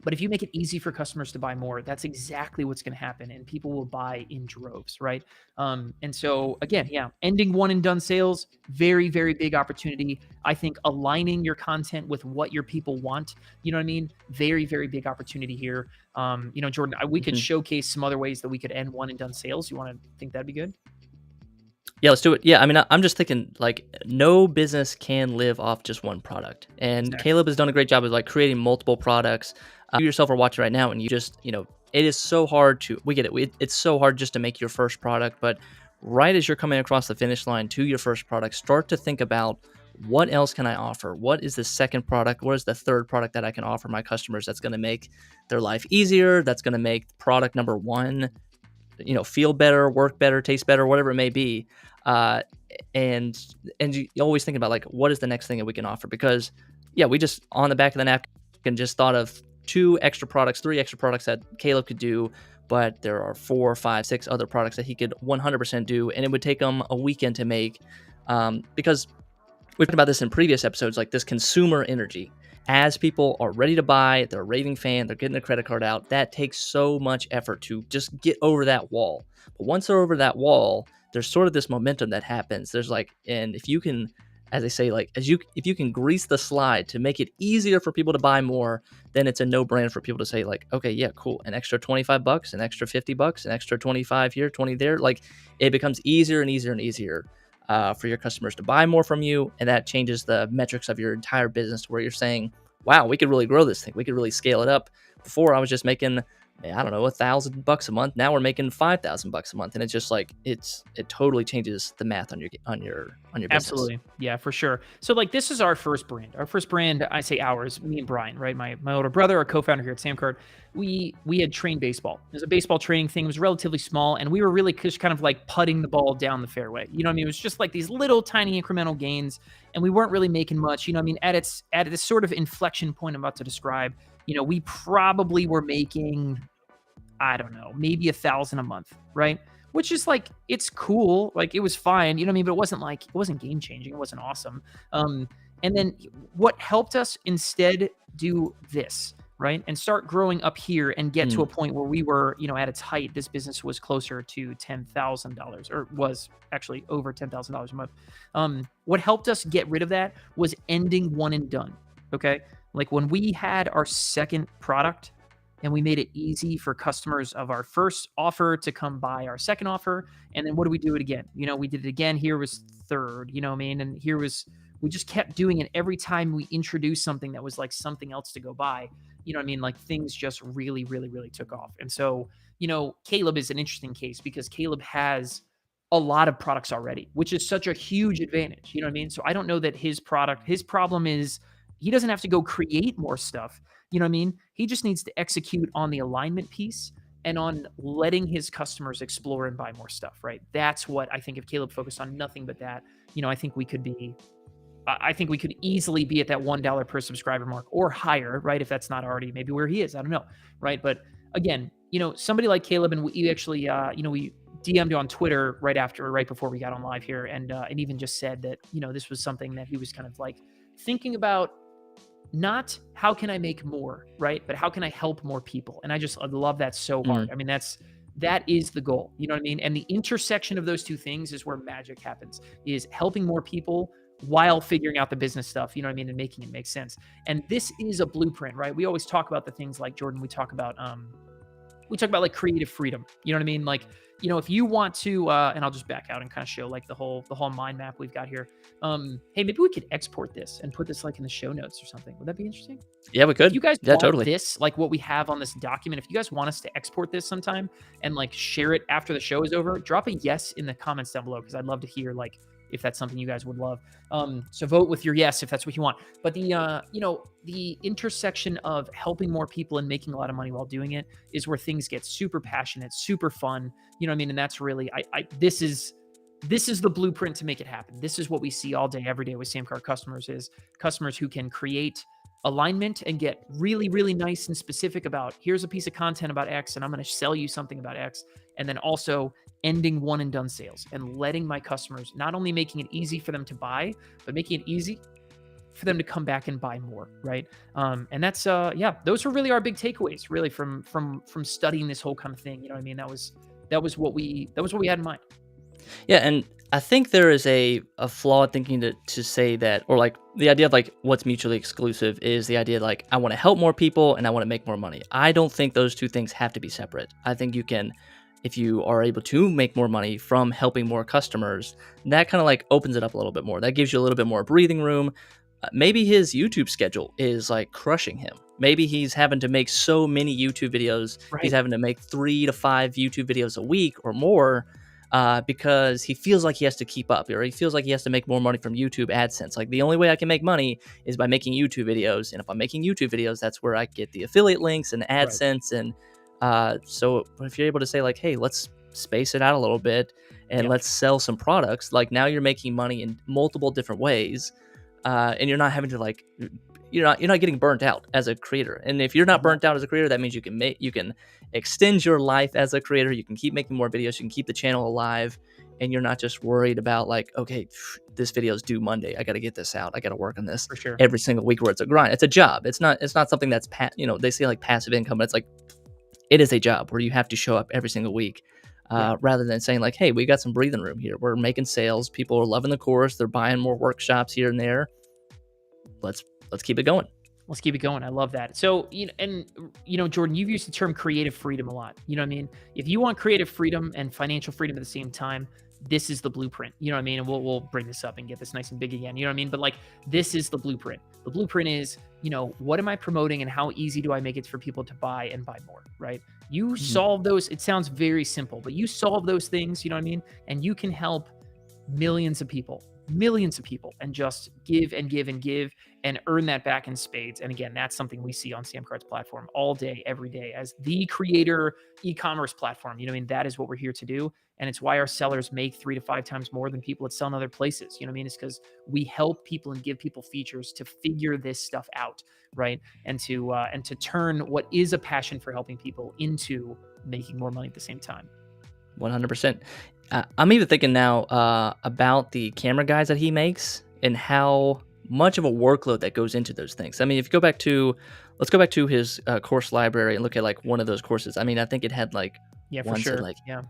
But if you make it easy for customers to buy more, that's exactly what's going to happen, and people will buy in droves, right? And so again, yeah, ending one and done sales, very, very big opportunity. I think aligning your content with what your people want, you know what I mean? Very, very big opportunity here. Jordan, we could showcase some other ways that we could end one and done sales. You want to think that'd be good? Yeah, let's do it. Yeah, I mean, I'm just thinking like no business can live off just one product. And Exactly. Caleb has done a great job of like creating multiple products. You yourself are watching right now and you just, it is so hard we get it. It's so hard just to make your first product. But right as you're coming across the finish line to your first product, start to think about what else can I offer? What is the second product? What is the third product that I can offer my customers that's going to make their life easier? That's going to make product number one, feel better, work better, taste better, whatever it may be. And you always think about like, what is the next thing that we can offer? Because yeah, we just on the back of the napkin just thought of 2 extra products, 3 extra products that Caleb could do, but there are 4, 5, 6 other products that he could 100% do, and it would take him a weekend to make. Because we've talked about this in previous episodes, like this consumer energy. As people are ready to buy, they're a raving fan, they're getting their credit card out, that takes so much effort to just get over that wall. But once they're over that wall, there's sort of this momentum that happens. There's like, and if you can, as they say, like if you can grease the slide to make it easier for people to buy more, then it's a no-brainer for people to say like, okay, yeah, cool, an extra $25, an extra $50, an extra 25 here, 20 there. Like it becomes easier and easier and easier for your customers to buy more from you, and that changes the metrics of your entire business to where you're saying, wow, we could really grow this thing. We could really scale it up. Before I was just making, I don't know, $1,000 a month. Now we're making $5,000 a month, and it's just like it totally changes the math on your business. Absolutely. Yeah, for sure. So like this is our first brand. Our first brand, I say ours, me and Brian, right? My older brother, our co-founder here at SamCart. We had trained baseball. It was a baseball training thing. It was relatively small, and we were really just kind of like putting the ball down the fairway. You know what I mean? It was just like these little tiny incremental gains, and we weren't really making much. You know what I mean? At this sort of inflection point I'm about to describe, we probably were making, I don't know, maybe $1,000 a month, right? which is like, it's cool. Like, it was fine, you know what I mean? But it wasn't game changing. It wasn't awesome. And then what helped us instead do this, right? And start growing up here and get to Mm, a point where we were, at its height, this business was closer to $10,000, or was actually over $10,000 a month. What helped us get rid of that was ending one and done. Okay. Like, when we had our second product and we made it easy for customers of our first offer to come buy our second offer. And then what do we do it again? We did it again. Here was third, you know what I mean? And we just kept doing it every time we introduced something that was like something else to go buy. You know what I mean? Like, things just really, really, really took off. And so, Caleb is an interesting case because Caleb has a lot of products already, which is such a huge advantage. You know what I mean? So I don't know that his problem is he doesn't have to go create more stuff. You know what I mean? He just needs to execute on the alignment piece and on letting his customers explore and buy more stuff, right? That's what I think. If Caleb focused on nothing but that, I think we could be I think we could easily be at that $1 per subscriber mark or higher, right? If that's not already maybe where he is, I don't know, right? But again, somebody like Caleb, and we actually, we DM'd on Twitter right before we got on live here, and even just said that this was something that he was kind of like thinking about. Not how can I make more, right? But how can I help more people? And I love that so hard. mm. I mean, that is the goal. You know what I mean? And the intersection of those two things is where magic happens, is helping more people while figuring out the business stuff, you know what I mean? And making it make sense. And this is a blueprint, right? We always talk about the things like, Jordan, we talk about like creative freedom. You know what I mean? Like, if you want to, and I'll just back out and kind of show like the whole mind map we've got here. Hey, maybe we could export this and put this like in the show notes or something. Would that be interesting? Yeah, we If could. you guys Yeah, want totally. this, like what we have on this document, if you guys want us to export this sometime and like share it after the show is over, drop a yes in the comments down below, because I'd love to hear like if that's something you guys would love. So vote with your yes if that's what you want. But the intersection of helping more people and making a lot of money while doing it is where things get super passionate, super fun. You know what I mean? And that's really this is the blueprint to make it happen. This is what we see all day, every day with SamCart customers, is customers who can create alignment and get really, really nice and specific about, here's a piece of content about X and I'm going to sell you something about X. And then also ending one and done sales and letting my customers, not only making it easy for them to buy, but making it easy for them to come back and buy more, right? And that's those were really our big takeaways, really, from studying this whole kind of thing. You know what I mean? That was what we had in mind. Yeah, and I think there is a flawed thinking to say that, or like the idea of like what's mutually exclusive is the idea like I want to help more people and I want to make more money. I don't think those two things have to be separate. I think you can, if you are able to make more money from helping more customers, that kind of like opens it up a little bit more. That gives you a little bit more breathing room. Maybe his YouTube schedule is like crushing him. Maybe he's having to make so many YouTube videos. He's Right. having to make 3 to 5 YouTube videos a week or more, because he feels like he has to keep up, or he feels like he has to make more money from YouTube AdSense. Like, the only way I can make money is by making YouTube videos. And if I'm making YouTube videos, that's where I get the affiliate links and Right. AdSense. And so if you're able to say like, hey, let's space it out a little bit and Yep. let's sell some products, like now you're making money in multiple different ways. And you're not having to like, you're not getting burnt out as a creator. And if you're not burnt out as a creator, that means you can extend your life as a creator. You can keep making more videos. You can keep the channel alive, and you're not just worried about like, okay, this video is due Monday. I got to get this out. I got to work on this For sure. every single week. Where it's a grind. It's a job. It's not something that's they say like passive income, but it's like, it is a job where you have to show up every single week. Yeah. Rather than saying like, hey, we got some breathing room here. We're making sales. People are loving the course. They're buying more workshops here and there. Let's keep it going. Let's keep it going. I love that. So, Jordan, you've used the term creative freedom a lot. You know what I mean? If you want creative freedom and financial freedom at the same time, this is the blueprint. You know what I mean? And we'll bring this up and get this nice and big again. You know what I mean? But like, this is the blueprint. The blueprint is, what am I promoting and how easy do I make it for people to buy and buy more, right? You solve those. It sounds very simple, but you solve those things, you know what I mean? And you can help millions of people, and just give and give and give and earn that back in spades. And again, that's something we see on SamCart's platform all day, every day, as the creator e-commerce platform. You know what I mean? That is what we're here to do. And it's why our sellers make 3 to 5 times more than people that sell in other places. You know what I mean? It's because we help people and give people features to figure this stuff out, right? And to turn what is a passion for helping people into making more money at the same time. 100%. I'm even thinking now about the camera guides that he makes and how much of a workload that goes into those things. I mean, if you go back to, let's go back to his course library and look at like one of those courses. I mean, I think it had like Yeah, for one said sure. like Yeah.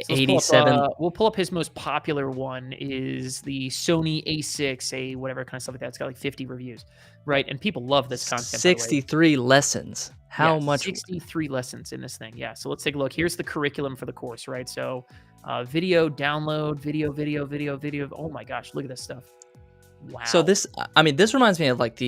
So let's pull up. 87. We'll pull up his most popular one is the Sony A6, A whatever kind of stuff like that. It's got like 50 reviews, right? And people love this content. By the way. 63 lessons. How Yeah, much? 63 lessons in this thing. Yeah. So let's take a look. Here's the curriculum for the course, right? So, video download, video. Oh my gosh, look at this stuff. Wow. So this, I mean, this reminds me of like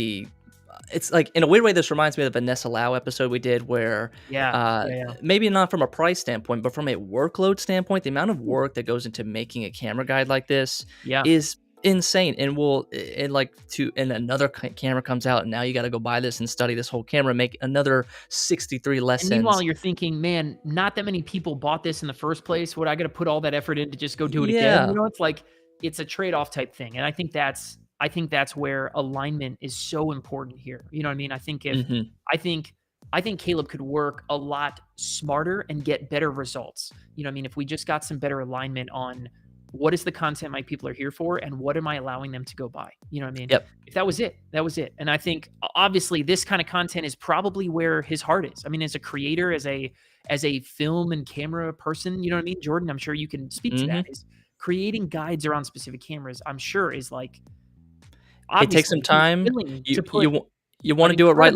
it's like in a weird way, this reminds me of the Vanessa Lau episode we did where, Yeah. maybe not from a price standpoint, but from a workload standpoint, the amount of work that goes into making a camera guide like this Yeah. is insane. And and another camera comes out and now you got to go buy this and study this whole camera, make another 63 lessons. And meanwhile, you're thinking, man, not that many people bought this in the first place. Would I got to put all that effort in to just go do it again? You know, it's like, it's a trade-off type thing. And I think that's where alignment is so important here. You know what I mean? I think I think Caleb could work a lot smarter and get better results. You know what I mean? If we just got some better alignment on what is the content my people are here for and what am I allowing them to go buy? You know what I mean? Yep. If that was it, that was it. And I think obviously this kind of content is probably where his heart is. I mean, as a creator, as a film and camera person, you know what I mean? Jordan, I'm sure you can speak to that. Is creating guides around specific cameras, I'm sure is like, it takes some time. You want to do it right.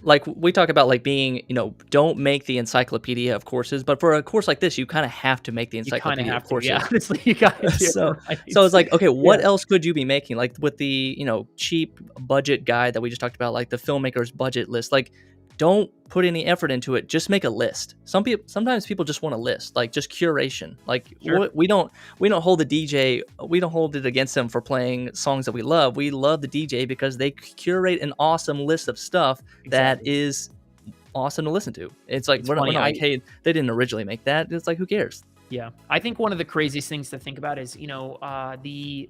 Like we talk about like being, don't make the encyclopedia of courses, but for a course like this, you kind of have to make the encyclopedia of courses. Yeah, honestly, you got to. So it's like, okay, what else could you be making? Like with the, cheap budget guide that we just talked about, like the filmmaker's budget list, like don't put any effort into it. Just make a list. Sometimes people just want a list, like just curation. Like we don't hold the DJ. We don't hold it against them for playing songs that we love. We love the DJ because they curate an awesome list of stuff that is awesome to listen to. It's like, we're not like, hey, they didn't originally make that. It's like, who cares? Yeah, I think one of the craziest things to think about is, the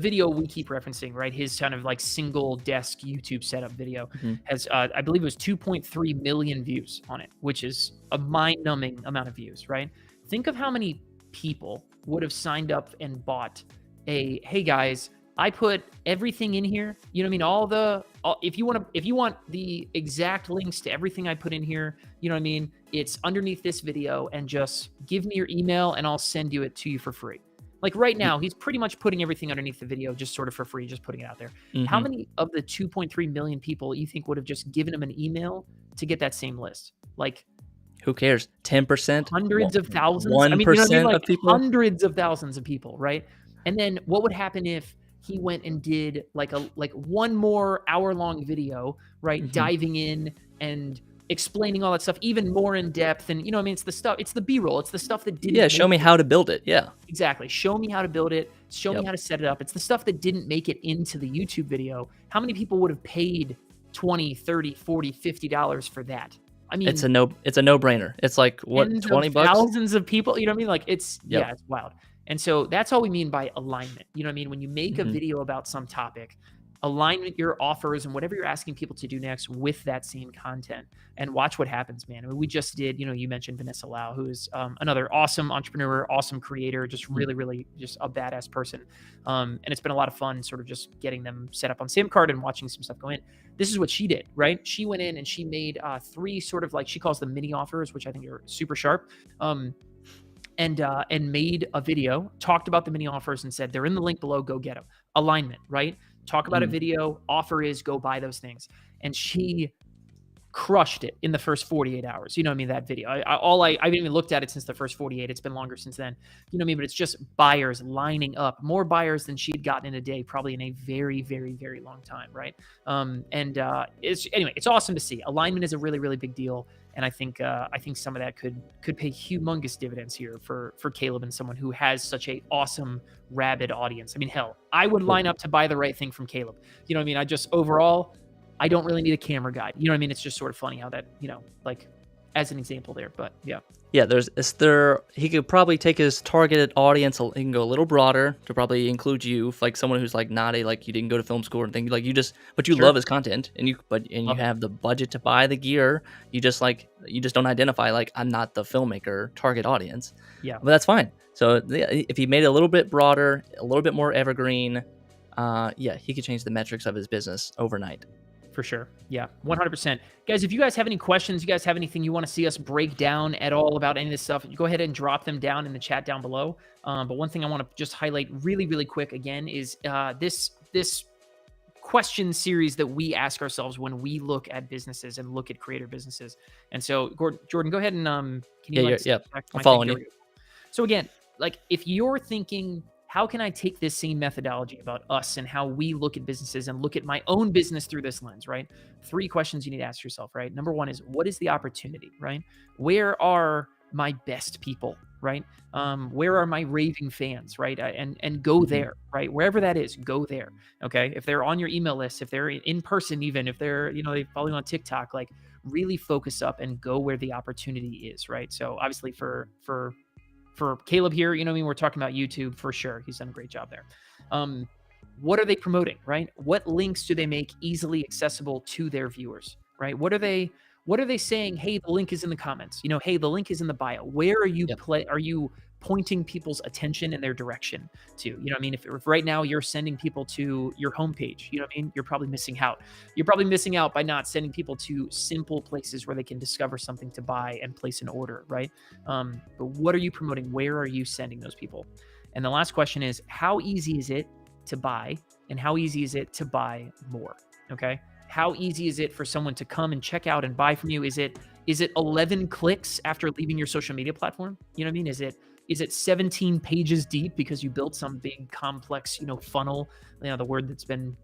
video we keep referencing, right? His kind of like single desk YouTube setup video has, I believe it was 2.3 million views on it, which is a mind-numbing amount of views, right? Think of how many people would have signed up and bought hey guys, I put everything in here. You know what I mean? If you want the exact links to everything I put in here, you know what I mean? It's underneath this video and just give me your email and I'll send it to you for free. Like right now, he's pretty much putting everything underneath the video, just sort of for free, just putting it out there. How many of the 2.3 million people you think would have just given him an email to get that same list? Like, who cares? 10%? Hundreds of thousands? 1% like of people? Hundreds of thousands of people, right? And then what would happen if he went and did like one more hour-long video, right? Diving in and explaining all that stuff even more in depth. And, it's the stuff, it's the B-roll. It's the stuff that didn't. Yeah, show me how to build it. Yeah. Exactly. Show me how to build it. Show me how to set it up. It's the stuff that didn't make it into the YouTube video. How many people would have paid $20, $30, $40, $50 for that? I mean, it's a no-brainer. It's like, what, $20? Thousands of people, you know what I mean? Like it's wild. And so that's all we mean by alignment. You know what I mean? When you make a video about some topic, align your offers and whatever you're asking people to do next with that same content and watch what happens, man. I mean, we just did, you mentioned Vanessa Lau, who is another awesome entrepreneur, awesome creator, just really, really just a badass person. And it's been a lot of fun sort of just getting them set up on SamCart and watching some stuff go in. This is what she did, right? She went in and she made 3 sort of like, she calls them mini offers, which I think are super sharp. And made a video, talked about the mini offers and said, they're in the link below, go get them. Alignment, right? Talk about a video, offer is go buy those things. And she crushed it in the first 48 hours. You know what I mean? That video. I haven't even looked at it since the first 48. It's been longer since then. You know what I mean? But it's just buyers lining up, more buyers than she'd gotten in a day, probably in a very, very, very long time, right? It's awesome to see. Alignment is a really, really big deal. And I think some of that could pay humongous dividends here for Caleb and someone who has such a awesome, rabid audience. I mean, hell, I would line up to buy the right thing from Caleb. You know what I mean? I don't really need a camera guide. You know what I mean? It's just sort of funny how that, like as an example there, but yeah. Yeah, he could probably take his targeted audience, he can go a little broader to probably include you, like someone who's like not like you didn't go to film school or anything, like but you Sure. love his content and you Love it. have the budget to buy the gear. You just don't identify like I'm not the filmmaker target audience. Yeah. But that's fine. So if he made it a little bit broader, a little bit more evergreen, yeah, he could change the metrics of his business overnight. For sure. Yeah, 100%. Guys, if you guys have any questions, you guys have anything you want to see us break down at all about any of this stuff, go ahead and drop them down in the chat down below. But one thing I want to just highlight really, really quick again is this question series that we ask ourselves when we look at businesses and look at creator businesses. And so, Jordan, go ahead and can you yeah. I'm following you. So again, like if you're thinking, how can I take this same methodology about us and how we look at businesses and look at my own business through this lens, right? 3 questions you need to ask yourself, right? Number 1 is, what is the opportunity, right? Where are my best people, right? Where are my raving fans, right? And go there, right? Wherever that is, go there, okay? If they're on your email list, if they're in person, even if they're, they follow you on TikTok, like really focus up and go where the opportunity is, right? So obviously for Caleb here, we're talking about YouTube for sure. He's done a great job there. What are they promoting, right? What links do they make easily accessible to their viewers, right? What are they saying? Hey, the link is in the comments. Hey, the link is in the bio. Where are you are you pointing people's attention in their direction to? If right now you're sending people to your homepage, you're probably missing out. You're probably missing out by not sending people to simple places where they can discover something to buy and place an order, right? But what are you promoting? Where are you sending those people? And the last question is, how easy is it to buy, and how easy is it to buy more? Okay. How easy is it for someone to come and check out and buy from you? Is it 11 clicks after leaving your social media platform? Is it 17 pages deep because you built some big complex, funnel, the word that's been,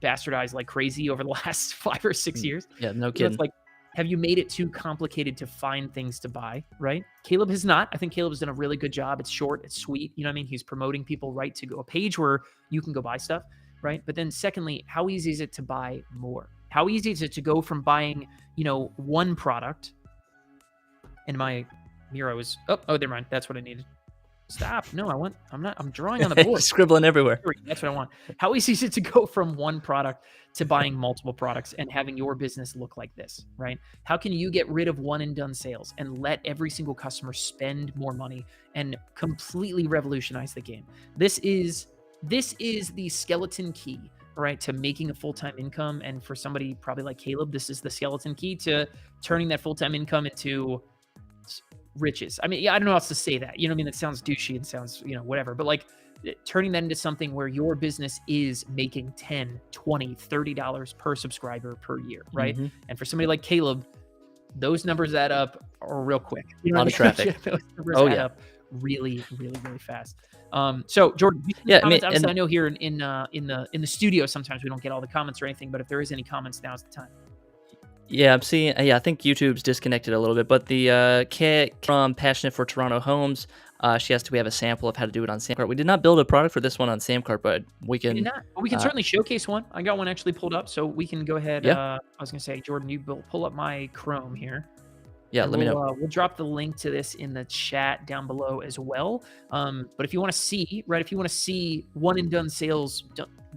bastardized like crazy over the last 5 or 6 years? Yeah, no kidding. It's like, have you made it too complicated to find things to buy, right? Caleb has not. I think Caleb has done a really good job. It's short, it's sweet. He's promoting people right to go a page where you can go buy stuff, right? But then secondly, how easy is it to buy more? How easy is it to go from buying, one product, and my Miro is, oh, never mind. That's what I needed. Stop. No, I'm drawing on the board. Scribbling everywhere. That's what I want. How easy is it to go from one product to buying multiple products and having your business look like this, right? How can you get rid of one and done sales and let every single customer spend more money and completely revolutionize the game? This is the skeleton key, right, to making a full-time income. And for somebody probably like Caleb, this is the skeleton key to turning that full-time income into riches. I don't know how else to say that. It sounds douchey and sounds, whatever, but like turning that into something where your business is making $10, $20, $30 per subscriber per year, right? And for somebody like Caleb, those numbers add up real quick. A lot of traffic. Those numbers add up really, really, really fast. So Jordan, I know here in the studio, sometimes we don't get all the comments or anything, but if there is any comments, now's the time. Yeah, I'm seeing. Yeah, I think YouTube's disconnected a little bit, but the Kate from Passionate for Toronto Homes, she asked, do we have a sample of how to do it on SamCart? We did not build a product for this one on SamCart, but we can. We can certainly showcase one. I got one actually pulled up, so we can go ahead. Yeah. I was gonna say, Jordan, you pull up my Chrome here. Yeah, let me know. We'll drop the link to this in the chat down below as well. But if you want to see, right, if you want to see one and done sales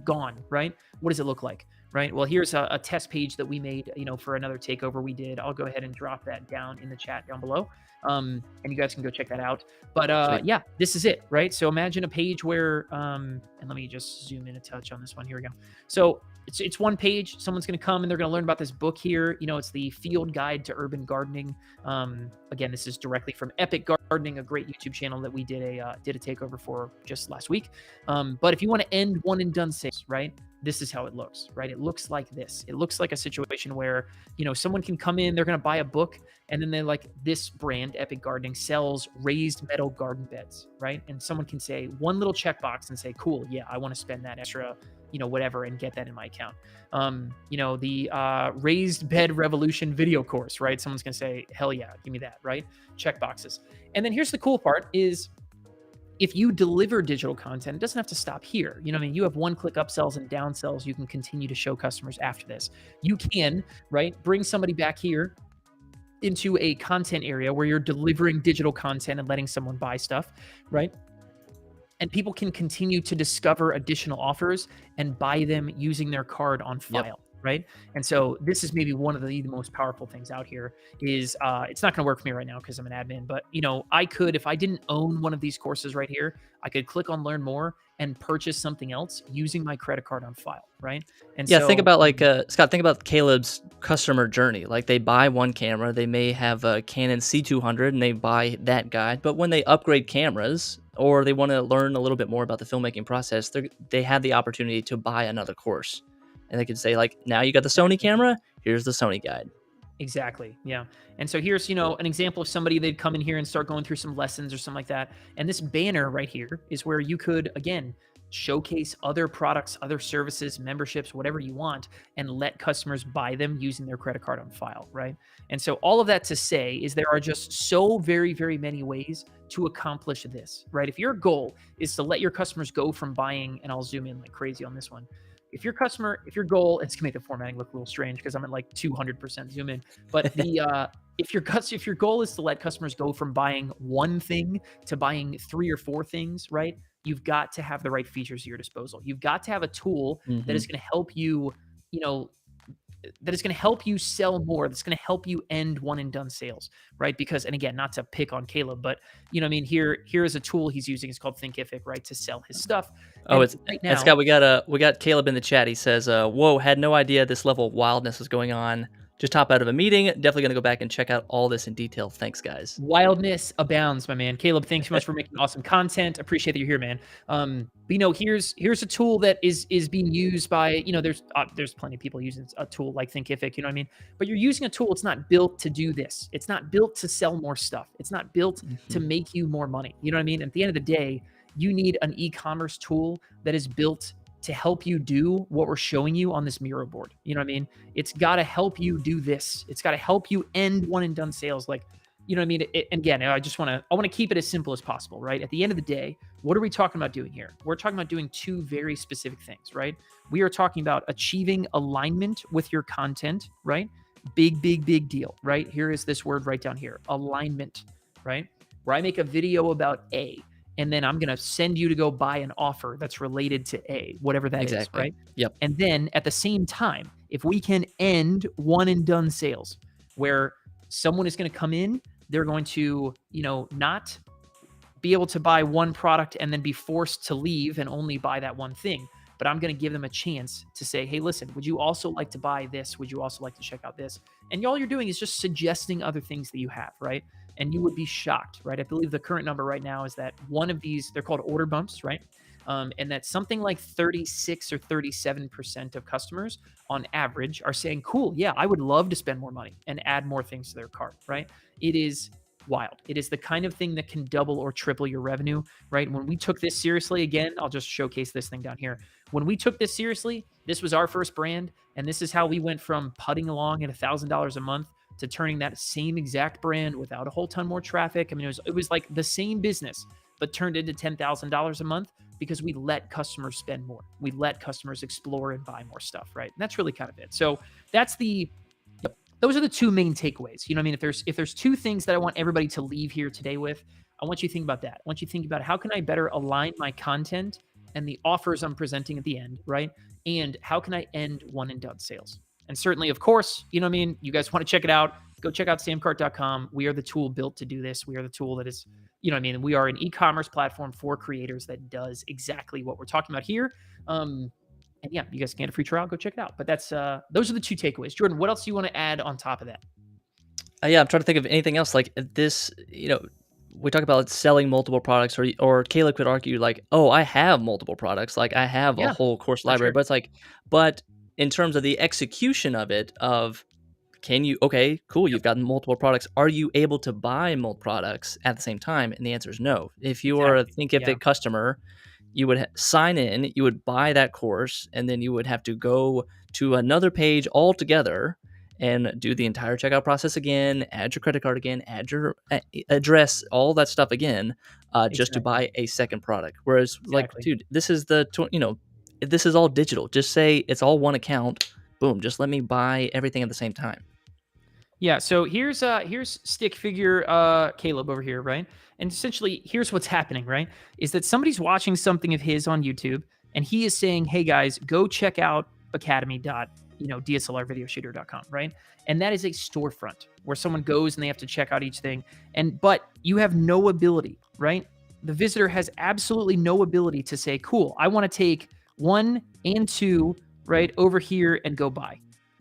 gone, right, what does it look like? Right. Well, here's a test page that we made, for another takeover we did. I'll go ahead and drop that down in the chat down below. And you guys can go check that out. But yeah, this is it. Right. So imagine a page where, and let me just zoom in a touch on this one. Here we go. So it's one page. Someone's going to come and they're going to learn about this book here. It's the Field Guide to Urban Gardening. Again, this is directly from Epic Gardening, a great YouTube channel that we did a takeover for just last week. But if you want to end one and done sales, right, this is how it looks, right? It looks like this. It looks like a situation where, someone can come in, they're going to buy a book, and then they're like, this brand, Epic Gardening, sells raised metal garden beds, right? And someone can say one little checkbox and say, cool, yeah, I want to spend that extra, whatever, and get that in my account. The raised bed revolution video course, right? Someone's going to say, hell yeah, give me that, right? Check boxes. And then here's the cool part is, if you deliver digital content, it doesn't have to stop here. You have one-click upsells and downsells you can continue to show customers after this. You can, right, bring somebody back here into a content area where you're delivering digital content and letting someone buy stuff, right? And people can continue to discover additional offers and buy them using their card on Yep. file, right? And so this is maybe one of the most powerful things out here is it's not going to work for me right now because I'm an admin, but I could, if I didn't own one of these courses right here, I could click on learn more and purchase something else using my credit card on file, right? And Yeah, think so about Scott, think about Caleb's customer journey. Like they buy one camera, they may have a Canon C200 and they buy that guide, but when they upgrade cameras or they want to learn a little bit more about the filmmaking process, they have the opportunity to buy another course. And they can say like, now you got the Sony camera, here's the Sony guide. Exactly. Yeah. And so here's, an example of somebody they'd come in here and start going through some lessons or something like that. And this banner right here is where you could, again, showcase other products, other services, memberships, whatever you want, and let customers buy them using their credit card on file, right? And so all of that to say is there are just so very, very many ways to accomplish this, right? If your goal is to let your customers go from buying, and I'll zoom in like crazy on this one, if your goal, it's gonna make the formatting look a little strange because I'm at like 200% zoom in, but if your goal is to let customers go from buying one thing to buying 3 or 4 things, right? You've got to have the right features at your disposal. You've got to have a tool that is going to help you, you know, that is going to help you sell more. That's going to help you end one and done sales, right? Because, and again, not to pick on Caleb, but here is a tool he's using. It's called Thinkific, right, to sell his stuff. Oh, And it's right and now, Scott, we got Caleb in the chat. He says, "Whoa, had no idea this level of wildness was going on. Just hop out of a meeting. Definitely gonna go back and check out all this in detail. Thanks, guys." wildness abounds, my man. Caleb, thanks so much for making awesome content. Appreciate that you're here, man. But here's a tool that is being used by, there's plenty of people using a tool like Thinkific, you know what I mean? But you're using a tool, it's not built to do this. It's not built to sell more stuff. It's not built to make you more money. You know what I mean? At the end of the day, you need an e-commerce tool that is built to help you do what we're showing you on this Miro board. You know what I mean? It's got to help you do this. It's got to help you end one and done sales. Like, you know what I mean? Again, I want to keep it as simple as possible, right? At the end of the day, what are we talking about doing here? We're talking about doing 2 very specific things, right? We are talking about achieving alignment with your content, right? Big, big, big deal, right? Here is this word right down here, alignment, right? Where I make a video about A, and then I'm going to send you to go buy an offer that's related to A, whatever that is, right? Yep. And then at the same time, if we can end one and done sales where someone is going to come in, they're going to, not be able to buy one product and then be forced to leave and only buy that one thing. But I'm going to give them a chance to say, hey, listen, would you also like to buy this? Would you also like to check out this? And all you're doing is just suggesting other things that you have, right? And you would be shocked, right? I believe the current number right now is that one of these, they're called order bumps, right? And that something like 36 or 37% of customers on average are saying, cool, yeah, I would love to spend more money and add more things to their cart, right? It is wild. It is the kind of thing that can double or triple your revenue, right? When we took this seriously, again, I'll just showcase this thing down here. When we took this seriously, this was our first brand, and this is how we went from putting along at $1,000 a month to turning that same exact brand without a whole ton more traffic. I mean, it was like the same business, but turned into $10,000 a month because we let customers spend more. We let customers explore and buy more stuff, right? And that's really kind of it. So those are the 2 main takeaways. You know what I mean? If there's 2 things that I want everybody to leave here today with, I want you to think about that. I want you to think about how can I better align my content and the offers I'm presenting at the end, right? And how can I end one and done sales? And certainly, of course, you know what I mean? You guys want to check it out, go check out samcart.com. We are the tool built to do this. We are the tool that is, you know what I mean? We are an e-commerce platform for creators that does exactly what we're talking about here. And yeah, you guys can get a free trial. Go check it out. But those are the 2 takeaways. Jordan, what else do you want to add on top of that? Yeah, I'm trying to think of anything else like this. We talk about selling multiple products, or Caleb could argue like, oh, I have multiple products, like I have a whole course library. Sure. But in terms of the execution of it, okay, cool, you've got multiple products. Are you able to buy multiple products at the same time? And the answer is no. If you are a Thinkific customer, you would sign in, you would buy that course, and then you would have to go to another page altogether and do the entire checkout process again, add your credit card again, add your address, all that stuff again, just to buy a second product. Whereas, like, dude, this is this is all digital. Just say it's all one account. Boom, just let me buy everything at the same time. Yeah, so here's stick figure Caleb over here, right? And essentially here's what's happening, right? Is that somebody's watching something of his on YouTube and he is saying, "Hey guys, go check out DSLRvideoshooter.com," right? And that is a storefront where someone goes and they have to check out each thing. But you have no ability, right? The visitor has absolutely no ability to say, "Cool, I want to take 1 and 2 right over here and go buy."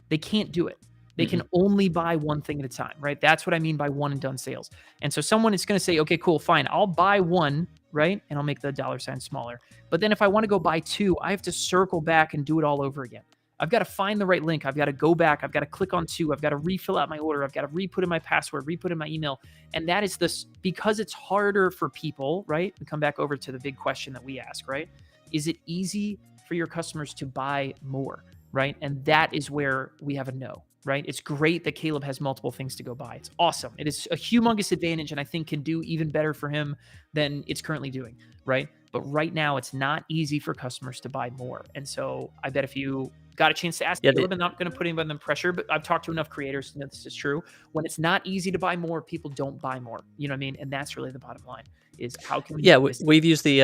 They can't do it. They can only buy one thing at a time, right? That's what I mean by one and done sales. And so someone is going to say, okay, cool, fine. I'll buy one, right? And I'll make the $ smaller. But then if I want to go buy 2, I have to circle back and do it all over again. I've got to find the right link. I've got to go back. I've got to click on 2. I've got to refill out my order. I've got to re-put in my password, re-put in my email. And that is this, because it's harder for people, right? We come back over to the big question that we ask, right? Is it easy for your customers to buy more, right? And that is where we have a no. Right? It's great that Caleb has multiple things to go buy. It's awesome. It is a humongous advantage, and I think can do even better for him than it's currently doing, right? But right now, it's not easy for customers to buy more. And so I bet if you got a chance to ask Caleb, I'm not going to put anybody under pressure, but I've talked to enough creators to know this is true. When it's not easy to buy more, people don't buy more. You know what I mean? And that's really the bottom line. Is how can we we've used the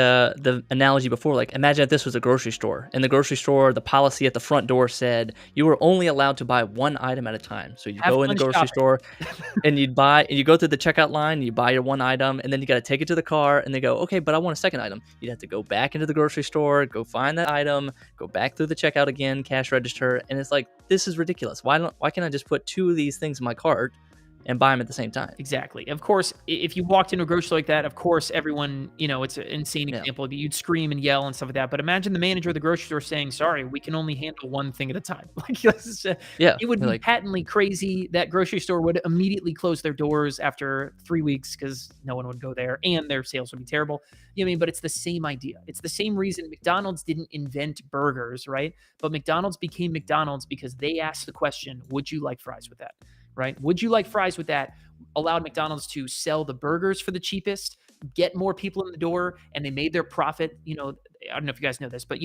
analogy before. Like, imagine if this was a grocery store. In the grocery store, the policy at the front door said you were only allowed to buy one item at a time. So you go in the grocery store and you go through the checkout line, you buy your one item, and then you got to take it to the car, and they go, okay, but I want a second item. You'd have to go back into the grocery store, go find that item, go back through the checkout again, cash register, and it's like, this is ridiculous. Why can't I just put 2 of these things in my cart and buy them at the same time? Exactly. Of course, if you walked into a grocery store like that, of course, everyone, it's an insane example. You'd scream and yell and stuff like that. But imagine the manager of the grocery store saying, sorry, we can only handle one thing at a time. It would be patently crazy. That grocery store would immediately close their doors after 3 weeks because no one would go there and their sales would be terrible. You know what I mean? But it's the same idea. It's the same reason McDonald's didn't invent burgers, right? But McDonald's became McDonald's because they asked the question, would you like fries with that? Right? Would you like fries with that? Allowed McDonald's to sell the burgers for the cheapest, get more people in the door, and they made their profit. I don't know if you guys know this, but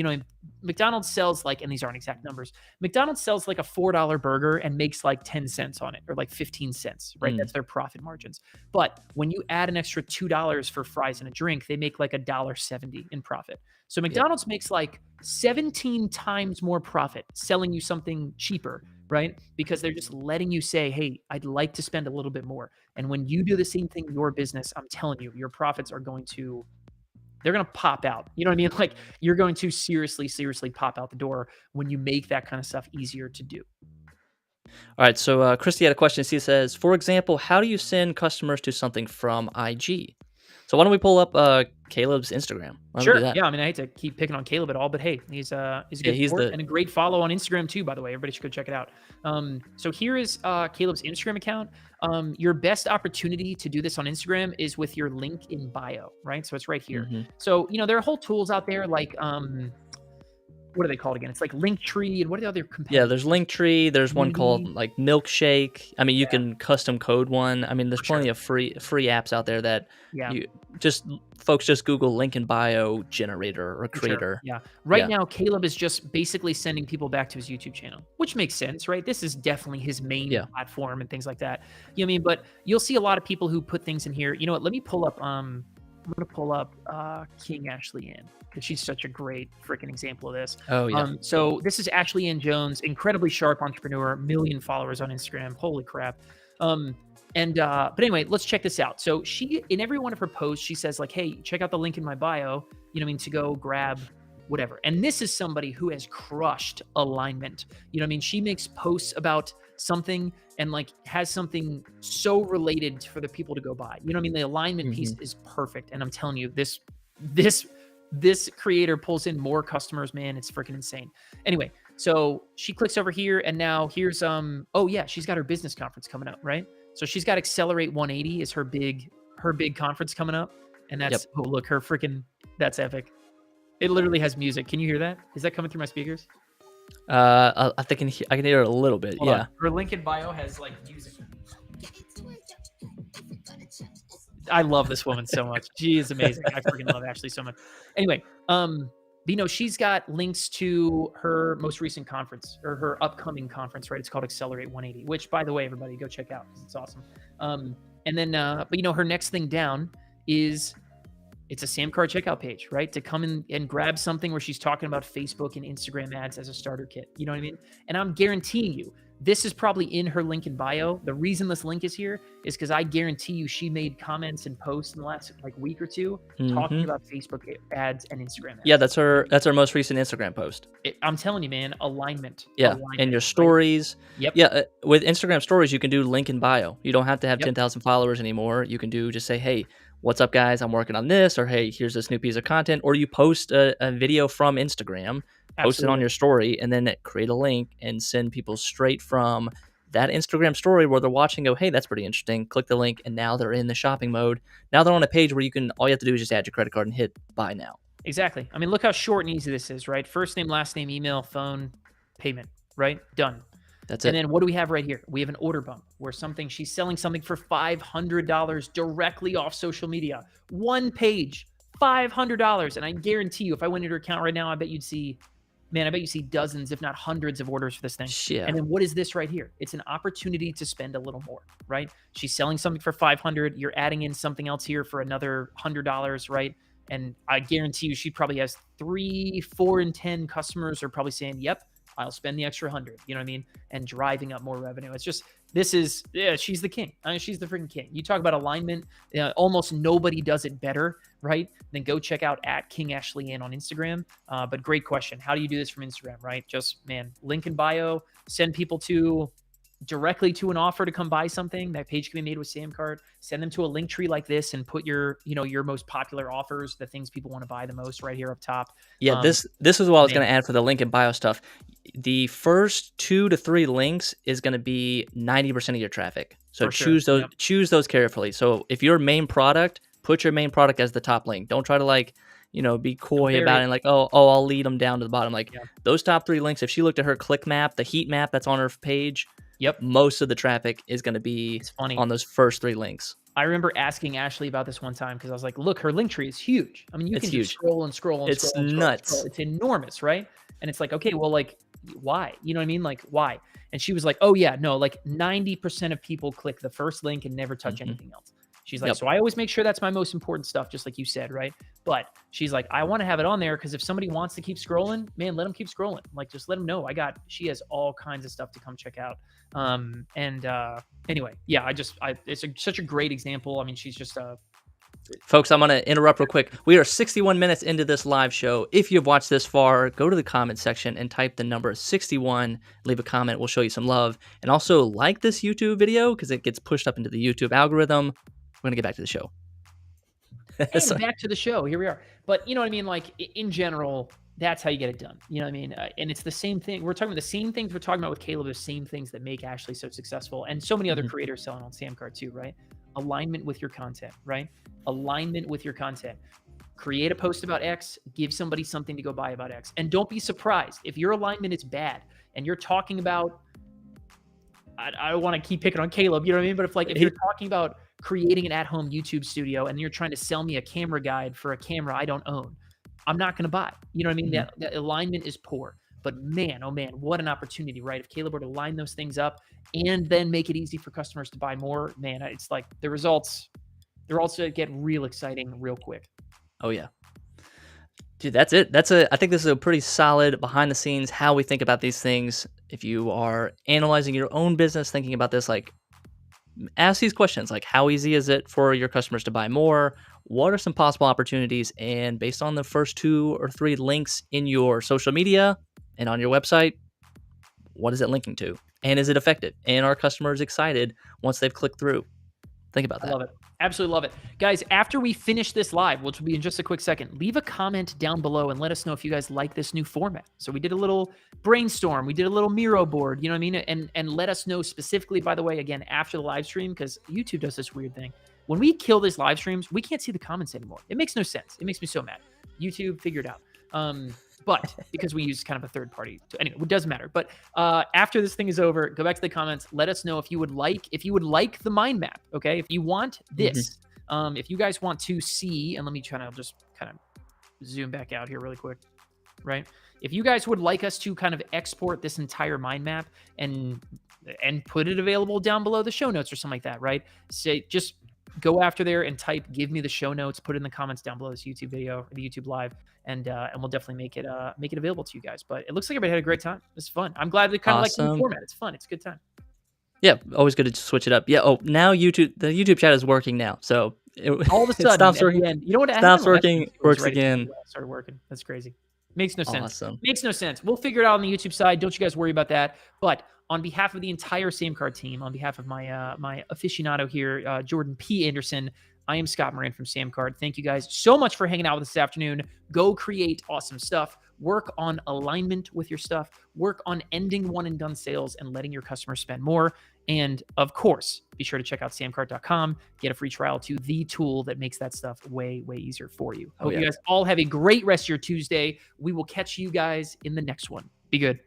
McDonald's sells and these aren't exact numbers. McDonald's sells like a $4 burger and makes like 10 cents on it, or like 15 cents, right? That's their profit margins. But when you add an extra $2 for fries and a drink, they make like $1.70 in profit. So McDonald's makes like 17 times more profit selling you something cheaper, right? Because they're just letting you say, hey, I'd like to spend a little bit more. And when you do the same thing in your business, I'm telling you, your profits are they're going to pop out. You know what I mean? Like, you're going to seriously pop out the door when you make that kind of stuff easier to do. All right. So Christy had a question. She says, for example, how do you send customers to something from IG? So why don't we pull up Caleb's Instagram? Sure. Yeah. I mean, I hate to keep picking on Caleb at all, but hey, he's a good sport and a great follow on Instagram too, by the way. Everybody should go check it out. So here is Caleb's Instagram account. Your best opportunity to do this on Instagram is with your link in bio, right? So it's right here. So, there are whole tools out there like, what are they called again? It's like Linktree, and what are the other competitors? Yeah, there's Linktree. There's one called like Milkshake. I mean, you can custom code one. I mean, there's plenty of free apps out there that folks just Google link in bio generator or creator. Yeah. Right now, Caleb is just basically sending people back to his YouTube channel, which makes sense, right? This is definitely his main platform and things like that. You know what I mean? But you'll see a lot of people who put things in here. You know what? Let me pull up. I'm going to pull up King Ashley Ann, because she's such a great freaking example of this. Oh, yeah. So this is Ashley Ann Jones, incredibly sharp entrepreneur, 1 million followers on Instagram. Holy crap. But anyway, let's check this out. So she, in every one of her posts, she says like, hey, check out the link in my bio, to go grab whatever. And this is somebody who has crushed alignment. She makes posts about something and like has something so related for the people to go buy. The alignment piece is perfect. And I'm telling you, this creator pulls in more customers, man. It's freaking insane. Anyway, so she clicks over here and now here's, she's got her business conference coming up, right? So she's got Accelerate 180 is her big conference coming up. And that's, oh, look, that's epic. It literally has music. Can you hear that? Is that coming through my speakers? I think I can hear it a little bit. Hold on. Her link in bio has like music. I love this woman so much. She is amazing. I freaking love Ashley so much. Anyway, But she's got links to her most recent conference or her upcoming conference, right? It's called Accelerate 180, which, by the way, everybody go check out because it's awesome. And then, but her next thing down is it's a SamCart checkout page, right? To come in and grab something where she's talking about Facebook and Instagram ads as a starter kit. You know what I mean? And I'm guaranteeing you, this is probably in her link in bio. The reason this link is here is because I guarantee you she made comments and posts in the last week or two talking about Facebook ads and Instagram ads. Yeah, that's her most recent Instagram post. I'm telling you, man, alignment. Yeah, alignment, and your stories. Right? Yep. Yeah, with Instagram stories, you can do link in bio. You don't have to have 10,000 followers anymore. You can just say, hey, what's up, guys? I'm working on this, or hey, here's this new piece of content, or you post a video from Instagram, post it on your story, and then create a link and send people straight from that Instagram story where they're watching, go, hey, that's pretty interesting. Click the link, and now they're in the shopping mode. Now they're on a page where all you have to do is just add your credit card and hit buy now. Exactly. I mean, look how short and easy this is, right? First name, last name, email, phone, payment, right? Done. That's it. And then what do we have right here? We have an order bump where she's selling something for $500 directly off social media. One page, $500. And I guarantee you, if I went into her account right now, I bet you'd see dozens, if not hundreds of orders for this thing. Yeah. And then what is this right here? It's an opportunity to spend a little more, right? She's selling something for $500. You're adding in something else here for another $100, right? And I guarantee you, she probably has 3, 4, and 10 customers are probably saying, yep, I'll spend the extra 100, you know what I mean? And driving up more revenue. It's just, she's the king. I mean, she's the freaking king. You talk about alignment, almost nobody does it better, right? Then go check out @KingAshleyAnn on Instagram. But great question. How do you do this from Instagram, right? Just, man, link in bio, send people directly to an offer to come buy something. That page can be made with SamCart. Send them to a link tree like this and put your most popular offers, the things people want to buy the most right here up top. Yeah, this is what I was going to add for the link in bio stuff. The first 2 to 3 links is going to be 90% of your traffic. So choose those carefully. So if your main product, put your main product as the top link. Don't try to be coy about it and I'll lead them down to the bottom. Those top 3 links, if she looked at her click map, the heat map that's on her page, most of the traffic is going to be on those first 3 links. I remember asking Ashley about this one time because I was like, look, her link tree is huge. I mean, you can just scroll and scroll and it's scroll. It's nuts. It's enormous, right? And it's like, okay, well, why? You know what I mean? Why? And she was like, oh yeah, no, 90% of people click the first link and never touch anything else. She's like, so I always make sure that's my most important stuff, just like you said, right? But she's like, I want to have it on there because if somebody wants to keep scrolling, man, let them keep scrolling. Just let them know she has all kinds of stuff to come check out. Anyway, yeah, it's such a great example. I mean, she's just Folks, I'm going to interrupt real quick. We are 61 minutes into this live show. If you've watched this far, go to the comment section and type the number 61. Leave a comment. We'll show you some love. And also like this YouTube video because it gets pushed up into the YouTube algorithm. We're going to get back to the show. And back to the show. Here we are. But you know what I mean? In general, that's how you get it done. You know what I mean? And it's the same thing. We're talking about the same things we're talking about with Caleb, the same things that make Ashley so successful. And so many other creators selling on SamCart too, right? Alignment with your content, right? Alignment with your content. Create a post about X, give somebody something to go buy about X. And don't be surprised if your alignment is bad and you're talking about, I don't want to keep picking on Caleb, you know what I mean? But if you're talking about creating an at-home YouTube studio and you're trying to sell me a camera guide for a camera I don't own, I'm not going to buy. You know what I mean? That alignment is poor. But man, oh man, what an opportunity, right? If Caleb were to line those things up and then make it easy for customers to buy more, man, it's like the results, they're also get real exciting real quick. Oh yeah. Dude, that's it. I think this is a pretty solid behind the scenes, how we think about these things. If you are analyzing your own business, thinking about this, ask these questions, how easy is it for your customers to buy more? What are some possible opportunities? And based on the first 2 or 3 links in your social media and on your website, what is it linking to? And is it effective? And are customers excited once they've clicked through? Think about that. I love it. Absolutely love it. Guys, after we finish this live, which will be in just a quick second, leave a comment down below and let us know if you guys like this new format. So we did a little brainstorm. We did a little Miro board, you know what I mean? And let us know specifically, by the way, again, after the live stream, because YouTube does this weird thing. When we kill these live streams, we can't see the comments anymore. It makes no sense. It makes me so mad. YouTube, figure it out. But because we use kind of a third party. Anyway, it doesn't matter. But after this thing is over, go back to the comments. Let us know if you would like the mind map. Okay, if you want this, if you guys want to see, and let me try to just kind of zoom back out here really quick. right? If you guys would like us to kind of export this entire mind map and put it available down below the show notes or something like that, right? Say, just go after there and type, give me the show notes, put it in the comments down below this YouTube video or the YouTube live, and we'll definitely make it available to you guys. But it looks like everybody had a great time. It's fun. I'm glad they kind of like the new format. It's fun. It's a good time. Yeah, always good to switch it up. Yeah. Oh, now the YouTube chat is working now. So all of a sudden, it stops working. You know what? Stops working. Works again. Started working. That's crazy. Makes no sense. Awesome. Makes no sense. We'll figure it out on the YouTube side. Don't you guys worry about that. But on behalf of the entire SamCart team, on behalf of my my aficionado here, Jordan P. Anderson, I am Scott Moran from SamCart. Thank you guys so much for hanging out with us this afternoon. Go create awesome stuff. Work on alignment with your stuff. Work on ending one and done sales and letting your customers spend more. And of course, be sure to check out samcart.com. Get a free trial to the tool that makes that stuff way, way easier for you. Hope you guys all have a great rest of your Tuesday. We will catch you guys in the next one. Be good.